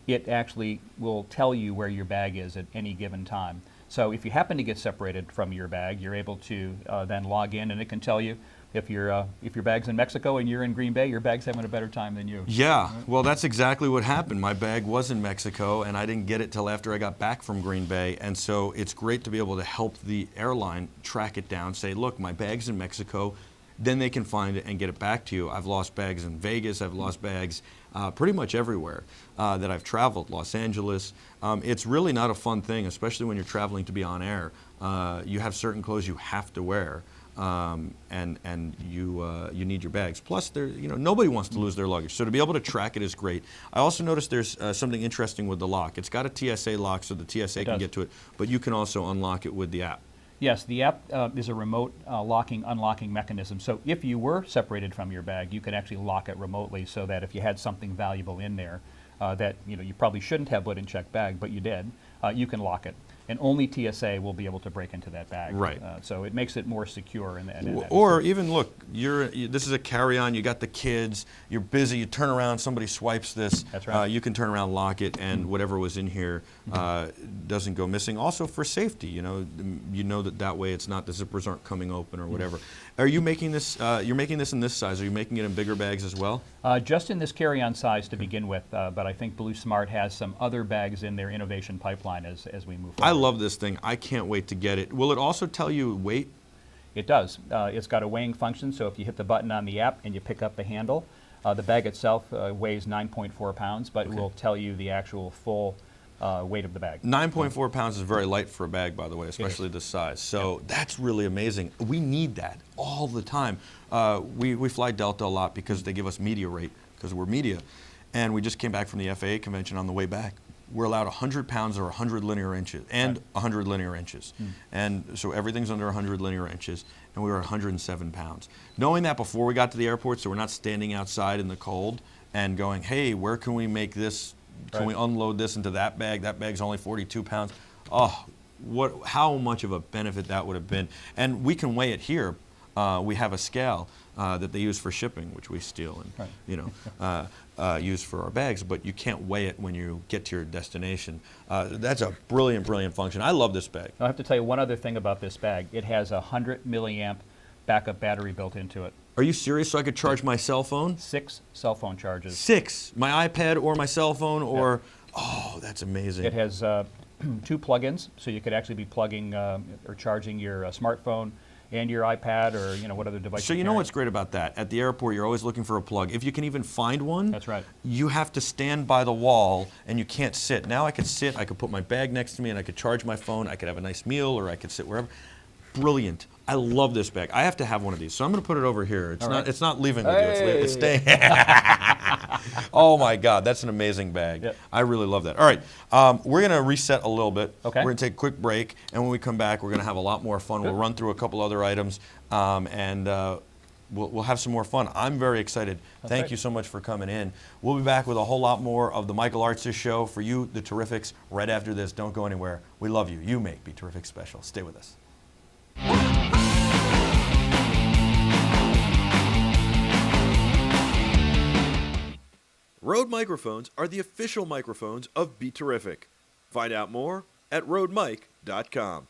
it actually will tell you where your bag is at any given time. So if you happen to get separated from your bag, you're able to then log in, and it can tell you if your bag's in Mexico and you're in Green Bay, your bag's having a better time than you. Yeah, well, that's exactly what happened. My bag was in Mexico, and I didn't get it till after I got back from Green Bay. And so it's great to be able to help the airline track it down, say, look, my bag's in Mexico. Then they can find it and get it back to you. I've lost bags in Vegas. I've lost bags pretty much everywhere that I've traveled, Los Angeles. It's really not a fun thing, especially when you're traveling to be on air. You have certain clothes you have to wear. And you need your bags. Plus, nobody wants to lose their luggage. So to be able to track it is great. I also noticed there's something interesting with the lock. It's got a TSA lock, so the TSA can get to it, but you can also unlock it with the app. Yes, the app is a remote unlocking mechanism. So if you were separated from your bag, you could actually lock it remotely, so that if you had something valuable in there that you probably shouldn't have put in checked bag, but you did, you can lock it. And only TSA will be able to break into that bag. Right. So it makes it more secure. Or even, look, this is a carry-on, you got the kids, you're busy, you turn around, somebody swipes this. That's right. You can turn around, lock it, and whatever was in here doesn't go missing. Also for safety, you know that way it's not, the zippers aren't coming open or whatever. Are you making this, you're making this in this size, are you making it in bigger bags as well? Just in this carry-on size to begin with, but I think Blue Smart has some other bags in their innovation pipeline as we move forward. I love this thing. I can't wait to get it. Will it also tell you weight? It does. It's got a weighing function, so if you hit the button on the app and you pick up the handle, the bag itself weighs 9.4 pounds, but it will tell you the actual full weight of the bag. 9.4 pounds is very light for a bag, by the way, especially this size. So that's really amazing. We need that all the time. We fly Delta a lot because they give us media rate, because we're media. And we just came back from the FAA convention on the way back. We're allowed 100 pounds or 100 linear inches, and 100 linear inches. And so everything's under 100 linear inches, and we were 107 pounds. Knowing that before we got to the airport, so we're not standing outside in the cold and going, hey, where can we make this, can we unload this into that bag's only 42 pounds. Oh, how much of a benefit that would have been. And we can weigh it here. We have a scale that they use for shipping, which we steal and use for our bags, but you can't weigh it when you get to your destination. That's a brilliant, brilliant function. I love this bag. I have to tell you one other thing about this bag. It has a 100 milliamp backup battery built into it. Are you serious? So I could charge my cell phone? 6 cell phone charges. 6? My iPad or my cell phone or, oh, that's amazing. It has 2 plug-ins, so you could actually be plugging or charging your smartphone and your iPad or what other device. So you know what's great about that? At the airport, you're always looking for a plug. If you can even find one, that's right. You have to stand by the wall and you can't sit. Now I could sit, I could put my bag next to me and I could charge my phone, I could have a nice meal or I could sit wherever. Brilliant. I love this bag. I have to have one of these. So I'm going to put it over here. It's not leaving with you. It's staying. Oh my God, that's an amazing bag. Yep. I really love that. All right, we're going to reset a little bit. Okay. We're going to take a quick break, and when we come back, we're going to have a lot more fun. We'll run through a couple other items, and we'll have some more fun. I'm very excited. Thank you so much for coming in. We'll be back with a whole lot more of the Michael Artsis Show for you, the Terrifics, right after this. Don't go anywhere. We love you. You make BeTerrific special. Stay with us. Rode microphones are the official microphones of BeTerrific. Find out more at rodemic.com.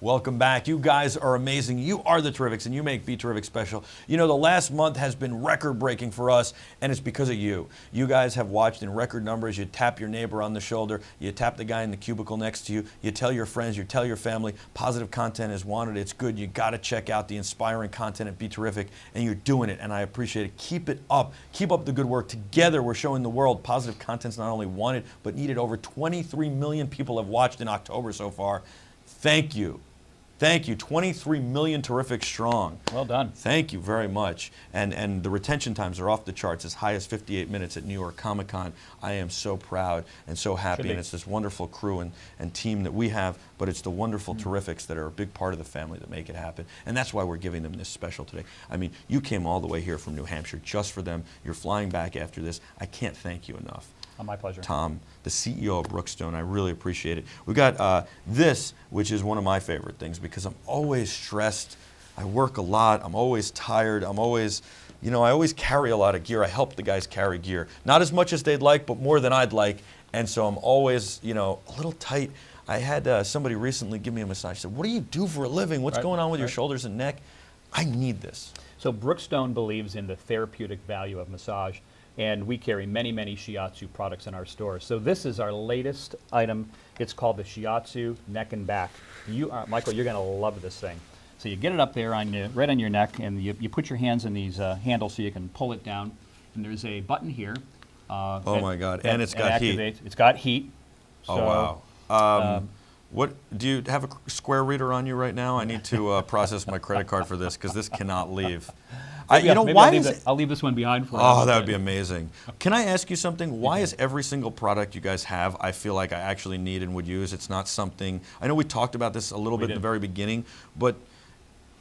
Welcome back. You guys are amazing. You are the Terrifics, and you make BeTerrific special. You know, the last month has been record-breaking for us, and it's because of you. You guys have watched in record numbers. You tap your neighbor on the shoulder. You tap the guy in the cubicle next to you. You tell your friends. You tell your family. Positive content is wanted. It's good. You got to check out the inspiring content at BeTerrific, and you're doing it, and I appreciate it. Keep it up. Keep up the good work. Together, we're showing the world positive content's not only wanted, but needed. Over 23 million people have watched in October so far. Thank you. Thank you. 23 million Terrific strong. Well done. Thank you very much. And the retention times are off the charts, as high as 58 minutes at New York Comic Con. I am so proud and so happy. And it's this wonderful crew and team that we have, but it's the wonderful Terrifics that are a big part of the family that make it happen. And that's why we're giving them this special today. I mean, you came all the way here from New Hampshire just for them. You're flying back after this. I can't thank you enough. Oh, my pleasure. Tom, the CEO of Brookstone, I really appreciate it. We got this, which is one of my favorite things because I'm always stressed. I work a lot. I'm always tired. I'm always, you know, I always carry a lot of gear. I help the guys carry gear. Not as much as they'd like, but more than I'd like. And so I'm always, you know, a little tight. I had somebody recently give me a massage. Said, what do you do for a living? What's going on with your shoulders and neck? I need this. So Brookstone believes in the therapeutic value of massage, and we carry many, many shiatsu products in our store. So this is our latest item. It's called the shiatsu neck and back. Michael, you're going to love this thing. So you get it up there right on your neck, and you put your hands in these handles so you can pull it down. And there's a button here. Oh my God! And it's got heat. It's got heat. So, oh wow! What do you have a Square reader on you right now? I need to process my credit card for this because this cannot leave. You know, why I'll leave this one behind for you. Oh, that would be amazing. Can I ask you something? Why is every single product you guys have, I feel like I actually need and would use? It's not something, I know we talked about this a little bit in the very beginning, but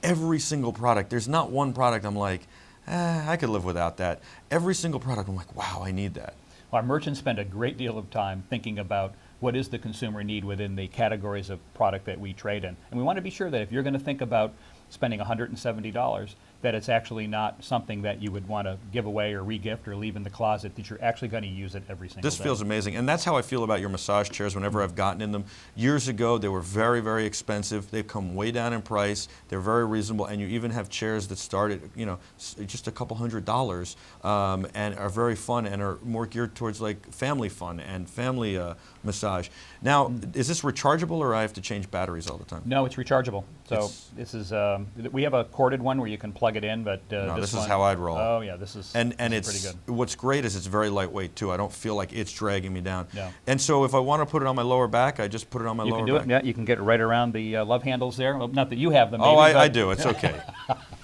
every single product, there's not one product I'm like, I could live without that. Every single product, I'm like, wow, I need that. Well, our merchants spend a great deal of time thinking about what is the consumer need within the categories of product that we trade in. And we want to be sure that if you're going to think about spending $170, that it's actually not something that you would want to give away or re-gift or leave in the closet, that you're actually going to use it every single day. This feels amazing, and that's how I feel about your massage chairs whenever I've gotten in them. Years ago, they were very, very expensive. They've come way down in price. They're very reasonable, and you even have chairs that start at, you know, just a couple $100 and are very fun and are more geared towards like family fun and family massage. Now, is this rechargeable or I have to change batteries all the time? No, it's rechargeable. So this is, we have a corded one where you can plug it in, but no, this is how I'd roll. Oh yeah, this is pretty good. What's great is it's very lightweight too. I don't feel like it's dragging me down. No. And so if I want to put it on my lower back, I just put it on my lower back. You can do it. Yeah, you can get it right around the love handles there. Well, not that you have them. Maybe, oh, I do. It's okay.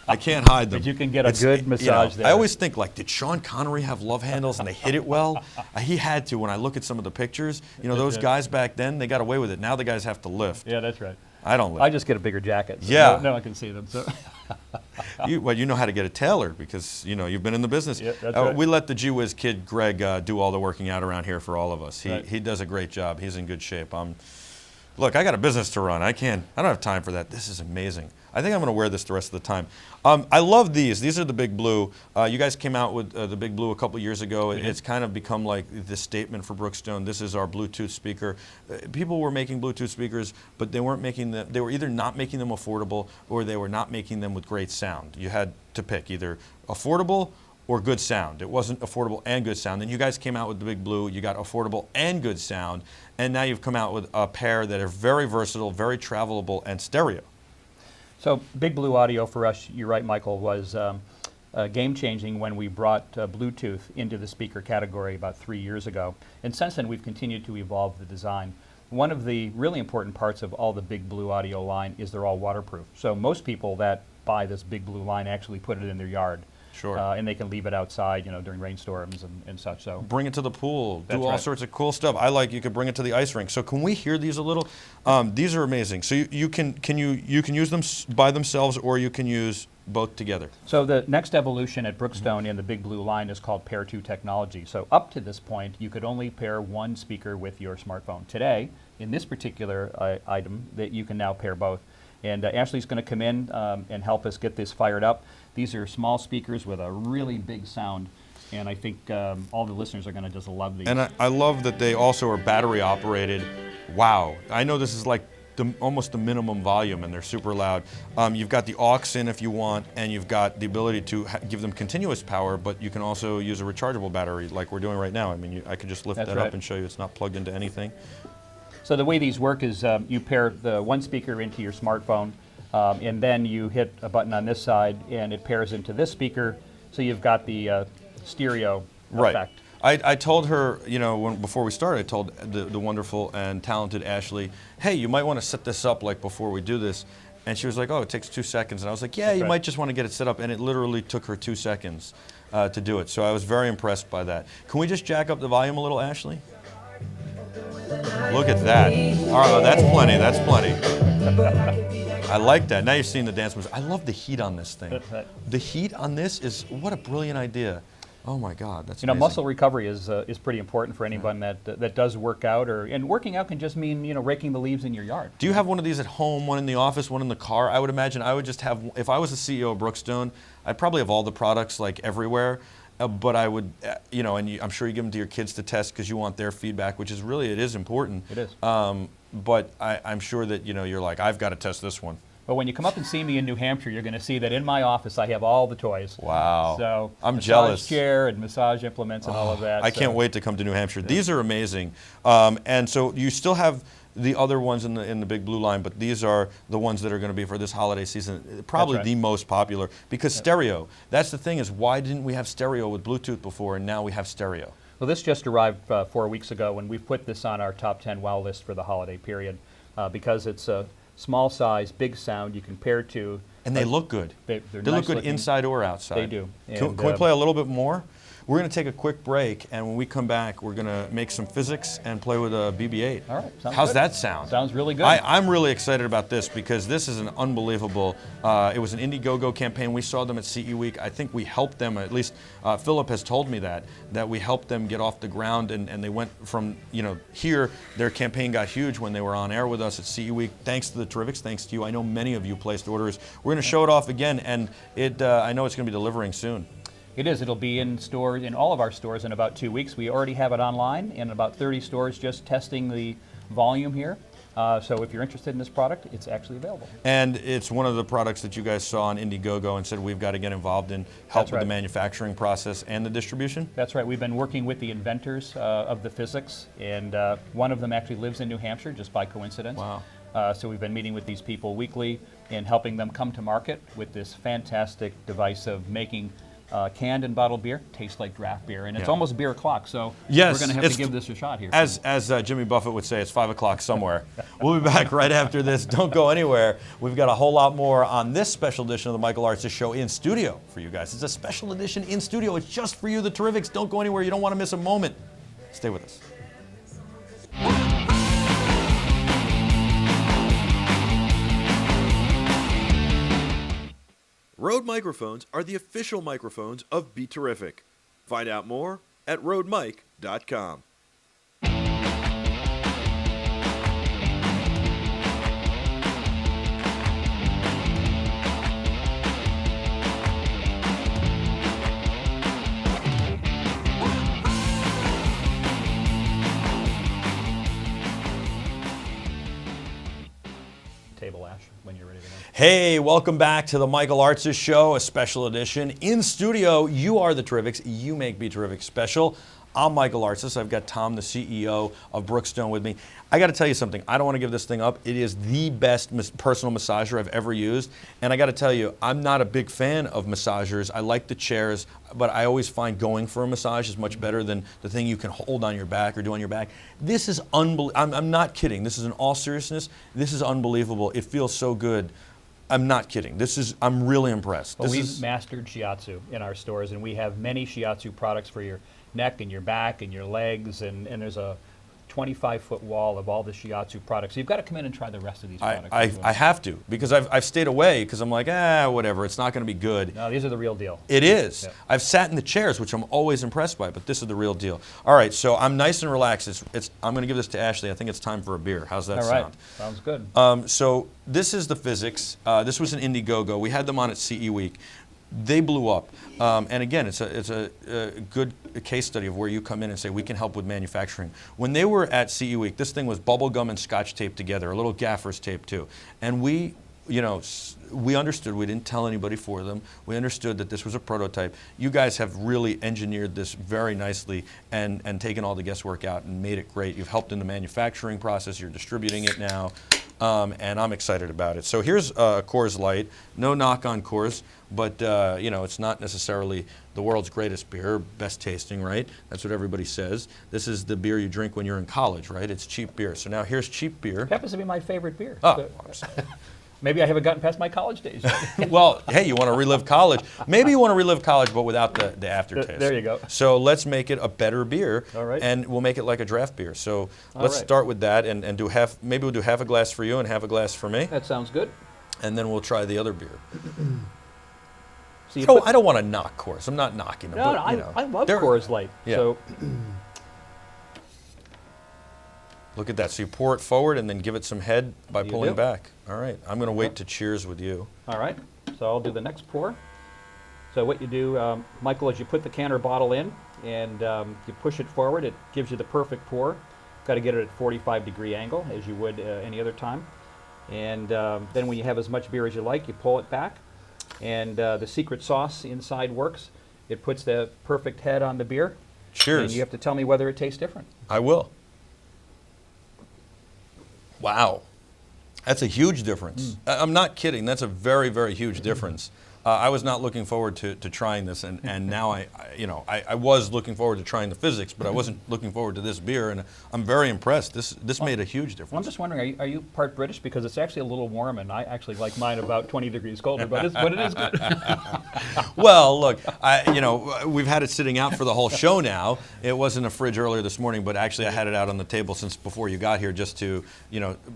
I can't hide them. But you can get a good massage there. I always think, like, did Sean Connery have love handles and they hit it well? He had to. When I look at some of the pictures, you know, those guys back then, they got away with it. Now the guys have to lift. Yeah, that's right. I don't lift. I just get a bigger jacket. So yeah. No one can see them. So. Well, you know how to get it tailored because, you know, you've been in the business. Yeah, that's right. We let the Gee-Whiz kid, Greg, do all the working out around here for all of us. He does a great job. He's in good shape. Look, I got a business to run. I don't have time for that. This is amazing. I think I'm going to wear this the rest of the time. I love these. These are the Big Blue. You guys came out with the Big Blue a couple years ago. It's kind of become like the statement for Brookstone. This is our Bluetooth speaker. People were making Bluetooth speakers, but they weren't making them. They were either not making them affordable or they were not making them with great sound. You had to pick either affordable or good sound. It wasn't affordable and good sound. Then you guys came out with the Big Blue. You got affordable and good sound. And now you've come out with a pair that are very versatile, very travelable, and stereo. So Big Blue Audio for us, you're right, Michael, was game-changing when we brought Bluetooth into the speaker category about 3 years ago. And since then, we've continued to evolve the design. One of the really important parts of all the Big Blue Audio line is they're all waterproof. So most people that buy this Big Blue line actually put it in their yard. Sure. And they can leave it outside, you know, during rainstorms and such. So bring it to the pool. That's do all right. sorts of cool stuff. You could bring it to the ice rink. So can we hear these a little? These are amazing. So you can use them by themselves, or you can use both together. So the next evolution at Brookstone in the Big Blue line is called Pair 2 technology. So up to this point, you could only pair one speaker with your smartphone. Today, in this particular item, that you can now pair both. And Ashley's going to come in and help us get this fired up. These are small speakers with a really big sound, and I think all the listeners are going to just love these. And I love that they also are battery operated. Wow. I know this is like almost the minimum volume, and they're super loud. You've got the aux in if you want, and you've got the ability to give them continuous power, but you can also use a rechargeable battery like we're doing right now. I mean, I could just lift That's that right. up and show you it's not plugged into anything. So the way these work is you pair the one speaker into your smartphone, and then you hit a button on this side, and it pairs into this speaker, so you've got the stereo effect. I told her, you know, before we started, I told the wonderful and talented Ashley, hey, you might want to set this up like before we do this. And she was like, oh, it takes 2 seconds. And I was like, yeah, you might just want to get it set up. And it literally took her 2 seconds to do it. So I was very impressed by that. Can we just jack up the volume a little, Ashley? Look at that. All right, that's plenty. That's plenty. I like that. Now you're seeing the dance moves. I love the heat on this thing. The heat on this is, what a brilliant idea. Oh my God, that's amazing. Muscle recovery is pretty important for anyone that does work out, and working out can just mean raking the leaves in your yard. Do you have one of these at home, one in the office, one in the car? I would imagine I would just have, if I was the CEO of Brookstone, I'd probably have all the products like everywhere, but I would, I'm sure you give them to your kids to test because you want their feedback, which is really, it is important. It is. But I'm sure that, you're like, I've got to test this one. But when you come up and see me in New Hampshire, you're going to see that in my office I have all the toys. Wow. So I'm jealous. Massage chair and massage implements and all of that. I can't wait to come to New Hampshire. These are amazing. And so you still have the other ones in the big blue line, but these are the ones that are going to be for this holiday season, probably the most popular, because stereo. That's the thing, is why didn't we have stereo with Bluetooth before, and now we have stereo? Well, this just arrived 4 weeks ago, and we've put this on our top 10 wow list for the holiday period because it's a small size, big sound you can pair to. And they look good. They look good inside or outside. They do. Can we play a little bit more? We're going to take a quick break, and when we come back, we're going to make some physics and play with a BB-8. All right. How's that sound? Sounds really good. I'm really excited about this because this is an unbelievable, it was an Indiegogo campaign. We saw them at CE Week. I think we helped them, at least Philip has told me that we helped them get off the ground, and they went from, here, their campaign got huge when they were on air with us at CE Week. Thanks to the Terrifics, thanks to you. I know many of you placed orders. We're going to show it off again, and I know it's going to be delivering soon. It is. It'll be in stores, in all of our stores, in about 2 weeks. We already have it online in about 30 stores, just testing the volume here. So if you're interested in this product, it's actually available. And it's one of the products that you guys saw on Indiegogo and said we've got to get involved in, help with the manufacturing process and the distribution? That's right. We've been working with the inventors of the physics, and one of them actually lives in New Hampshire, just by coincidence. Wow. So we've been meeting with these people weekly and helping them come to market with this fantastic device of making canned and bottled beer taste like draft beer, and it's almost beer o'clock. So yes, we're going to have to give this a shot here. As Jimmy Buffett would say, it's 5 o'clock somewhere. We'll be back right after this. Don't go anywhere. We've got a whole lot more on this special edition of the Michael Artsis Show in studio for you guys. It's a special edition in studio. It's just for you, the Terrifics. Don't go anywhere. You don't want to miss a moment. Stay with us. Rode microphones are the official microphones of BeTerrific. Find out more at rodemic.com. Table Ash, when you're ready to go. Hey, welcome back to the Michael Artsis Show, a special edition. In studio, you are the Terrifics. You make BeTerrific special. I'm Michael Artsis. I've got Tom, the CEO of Brookstone, with me. I got to tell you something. I don't want to give this thing up. It is the best personal massager I've ever used. And I got to tell you, I'm not a big fan of massagers. I like the chairs, but I always find going for a massage is much better than the thing you can hold on your back or do on your back. This is unbelievable. I'm not kidding. This is in all seriousness. This is unbelievable. It feels so good. I'm not kidding. I'm really impressed. Well, we've mastered shiatsu in our stores, and we have many shiatsu products for your neck and your back and your legs, and there's a 25-foot wall of all the shiatsu products. So you've got to come in and try the rest of these products. I have to, because I've stayed away because I'm like, whatever, it's not going to be good. No, these are the real deal. It is. Yeah. I've sat in the chairs, which I'm always impressed by, but this is the real deal. All right, so I'm nice and relaxed. I'm going to give this to Ashley. I think it's time for a beer. How's that sound? Sounds good. So this is the physics. This was an Indiegogo. We had them on at CE Week. they blew up. And again, it's a good case study of where you come in and say, we can help with manufacturing. When they were at CE Week, this thing was bubble gum and Scotch tape together, a little gaffer's tape too. And we understood, we didn't tell anybody for them. We understood that this was a prototype. You guys have really engineered this very nicely and taken all the guesswork out and made it great. You've helped in the manufacturing process, you're distributing it now, and I'm excited about it. So here's Coors Light. No knock on Coors, but it's not necessarily the world's greatest beer, best tasting, right? That's what everybody says. This is the beer you drink when you're in college, right? It's cheap beer. So now here's cheap beer. Happens to be my favorite beer. Oh, Maybe I haven't gotten past my college days. well, hey, you want to relive college. Maybe you want to relive college, but without the aftertaste. There you go. So let's make it a better beer, All right. and we'll make it like a draft beer. So All let's right. start with that and do maybe we'll do half a glass for you and half a glass for me, That sounds good. and then we'll try the other beer. So you So put- I don't want to knock Coors. I'm not knocking them. no, but, I love they're- Coors Light. Yeah. So Look at that. So you pour it forward and then give it some head by You pulling do. back. All right. I'm going to wait to cheers with you. all right. So I'll do the next pour. So what you do, Michael, is you put the can or bottle in and you push it forward. It gives you the perfect pour. Got to get it at 45-degree angle as you would any other time. And then when you have as much beer as you like, you pull it back. And the secret sauce inside works. It puts the perfect head on the beer. Cheers. And you have to tell me whether it tastes different. I will. Wow. That's a huge difference. I'm not kidding. That's a very, very huge difference. I was not looking forward to trying this, and now I was looking forward to trying the physics, but I wasn't looking forward to this beer, and I'm very impressed. This made a huge difference. Well, I'm just wondering, are you part British? Because it's actually a little warm, and I actually like mine about 20 degrees colder, but it is good. Well, look, we've had it sitting out for the whole show now. It was in the fridge earlier this morning, but actually I had it out on the table since before you got here just to,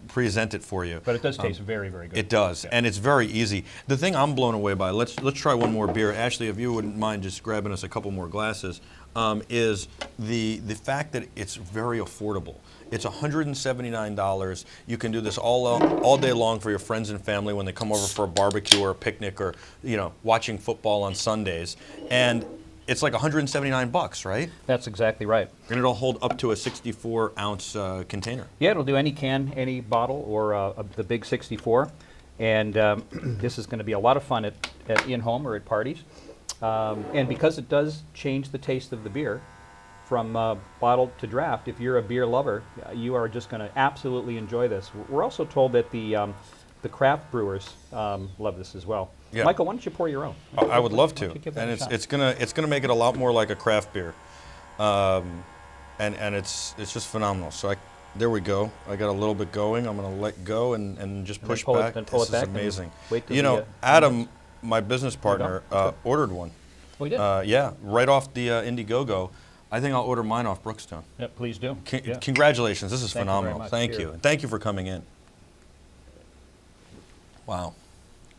present it for you. But it does taste very, very good. It does, and it's very easy. The thing I'm blown away by, let's try one more beer. Ashley, if you wouldn't mind just grabbing us a couple more glasses, is the fact that it's very affordable. It's $179. You can do this all day long for your friends and family when they come over for a barbecue or a picnic or watching football on Sundays, and it's like $179, right? That's exactly right. And it'll hold up to a 64-ounce container. Yeah, it'll do any can, any bottle, or the big 64. And this is going to be a lot of fun at in-home or at parties. And because it does change the taste of the beer from bottled to draft, if you're a beer lover, you are just going to absolutely enjoy this. We're also told that the craft brewers love this as well. Yeah. Michael, why don't you pour your own? I would love Why to, don't you give that and a shot? it's gonna make it a lot more like a craft beer, and it's just phenomenal. So there we go. I got a little bit going. I'm gonna let go and just And then push pull it- back. then pull This it back is and amazing. wait till Adam, my business partner, Okay. ordered one. We did. Yeah, right off the Indiegogo. I think I'll order mine off Brookstone. Yeah, please do. Yeah. Congratulations. This is Thank you very phenomenal. much. Thank Here. you. And thank you for coming in. Wow.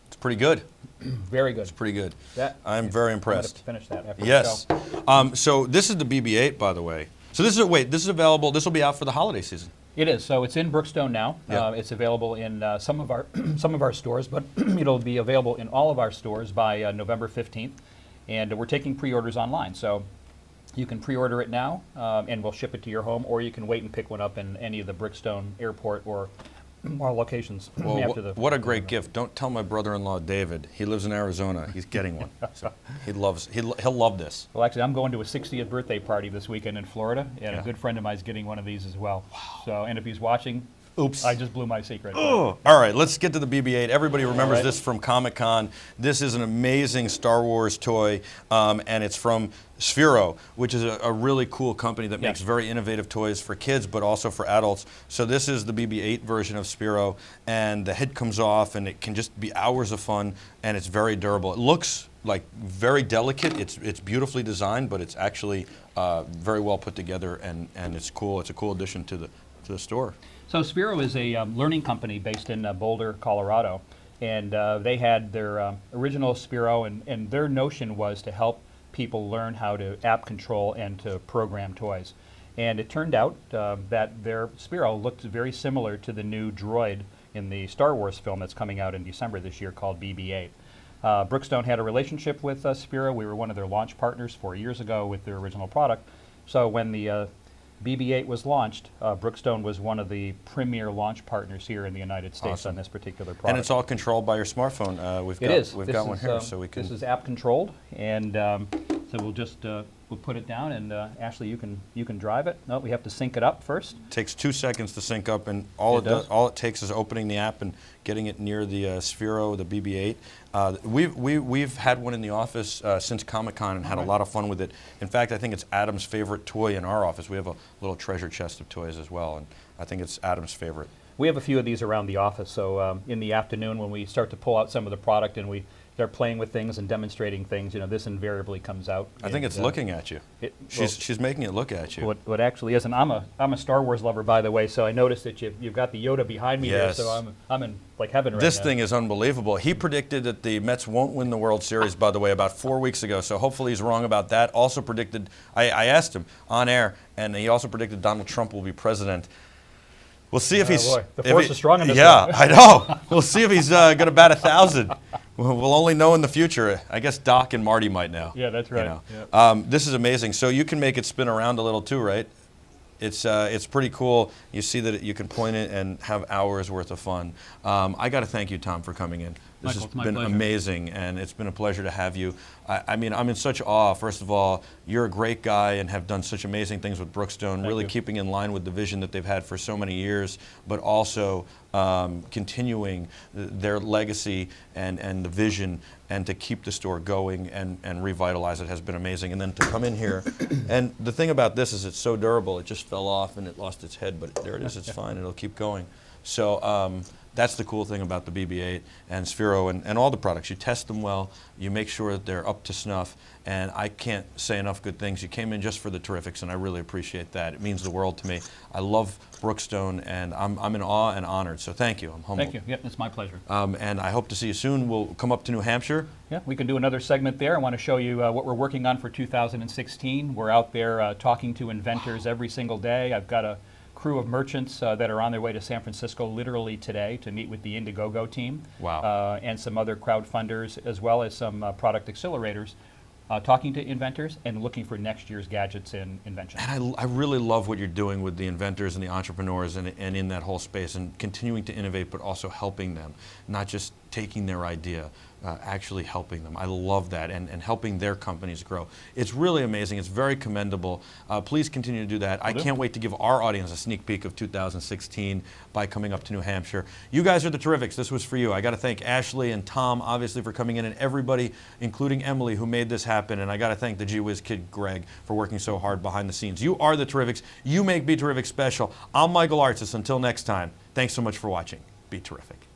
It's pretty good. Very good. It's pretty good. That- I'm very I'm gonna impressed. finish that after Yes. the show. So this is the BB-8, by the way. So this is available. This will be out for the holiday season. It is. So it's in Brookstone now. Yeah. It's available in some of our stores, but it'll be available in all of our stores by November 15th. And we're taking pre-orders online. So you can pre-order it now, and we'll ship it to your home, or you can wait and pick one up in any of the Brookstone airport or locations Well, after the. what a great gift! Don't tell my brother-in-law David. He lives in Arizona. He's getting one. So he'll love this. Well, actually, I'm going to a 60th birthday party this weekend in Florida, and Yeah. a good friend of mine is getting one of these as well. Wow. So, and if he's watching, Oops. I just blew my secret. Oh. All right, let's get to the BB-8. Everybody remembers right. this from Comic-Con. This is an amazing Star Wars toy, and it's from Sphero, which is a really cool company that makes very innovative toys for kids, but also for adults. So this is the BB-8 version of Sphero, and the head comes off, and it can just be hours of fun, and it's very durable. It looks like very delicate. It's beautifully designed, but it's actually very well put together, and it's cool. It's a cool addition to the store. So Sphero is a learning company based in Boulder, Colorado, and they had their original Sphero, and their notion was to help people learn how to app control and to program toys. And it turned out that their Sphero looked very similar to the new droid in the Star Wars film that's coming out in December this year called BB-8. Brookstone had a relationship with Sphero. We were one of their launch partners 4 years ago with their original product. So when the BB-8 was launched, Brookstone was one of the premier launch partners here in the United States Awesome. on this particular product. And it's all controlled by your smartphone. We've got one here, so we can. This is app controlled, and so we'll just we'll put it down, and Ashley, you can drive it. No, we have to sync it up first. Takes 2 seconds to sync up, and all it takes is opening the app and getting it near the Sphero, the BB-8. We've had one in the office since Comic-Con and had a lot of fun with it. In fact, I think it's Adam's favorite toy in our office. We have a little treasure chest of toys as well, and I think it's Adam's favorite. We have a few of these around the office, so in the afternoon when we start to pull out some of the product and they're playing with things and demonstrating things, this invariably comes out. I think it's looking at you. She's making it look at you. What actually is, and I'm a Star Wars lover, by the way, so I noticed that you've got the Yoda behind me Yes. there, so I'm in like heaven right This now. thing is unbelievable. He predicted that the Mets won't win the World Series, by the way, about 4 weeks ago, so hopefully he's wrong about that. Also predicted, I asked him on air, and he also predicted Donald Trump will be president. We'll see if he's... Boy, the force is strong in this Yeah, one. I know. We'll see if he's going to bat 1,000. We'll only know in the future. I guess Doc and Marty might know. Yeah, that's right. Yep. This is amazing. So you can make it spin around a little too, right? It's pretty cool. You see that you can point it and have hours worth of fun. I got to thank you, Tom, for coming in. This Michael, has it's my been pleasure. amazing, and it's been a pleasure to have you. I mean, I'm in such awe. First of all, you're a great guy and have done such amazing things with Brookstone, really you. keeping in line with the vision that they've had for so many years, but also continuing their legacy and the vision, and to keep the store going and revitalize it has been amazing. And then to come in here, and the thing about this is it's so durable. It just fell off and it lost its head, but there it is. It's fine. It'll keep going. So that's the cool thing about the BB-8 and Sphero and all the products. You test them well, you make sure that they're up to snuff, and I can't say enough good things. You came in just for the Terrifics, and I really appreciate that. It means the world to me. I love Brookstone, and I'm in awe and honored, so thank you. I'm humbled. Thank you. Yep, it's my pleasure. And I hope to see you soon. We'll come up to New Hampshire. Yeah, we can do another segment there. I want to show you what we're working on for 2016. We're out there talking to inventors every single day. I've got a crew of merchants that are on their way to San Francisco literally today to meet with the Indiegogo team. Wow. And some other crowdfunders, as well as some product accelerators, talking to inventors and looking for next year's gadgets and inventions. And I really love what you're doing with the inventors and the entrepreneurs and in that whole space, and continuing to innovate, but also helping them, not just taking their idea, actually helping them. I love that, and helping their companies grow. It's really amazing. It's very commendable. Please continue to do that. I can't wait to give our audience a sneak peek of 2016 by coming up to New Hampshire. You guys are the Terrifics. This was for you. I got to thank Ashley and Tom, obviously, for coming in, and everybody, including Emily, who made this happen. And I got to thank the Gee Whiz Kid, Greg, for working so hard behind the scenes. You are the Terrifics. You make BeTerrific special. I'm Michael Artsis. Until next time, thanks so much for watching. Be terrific.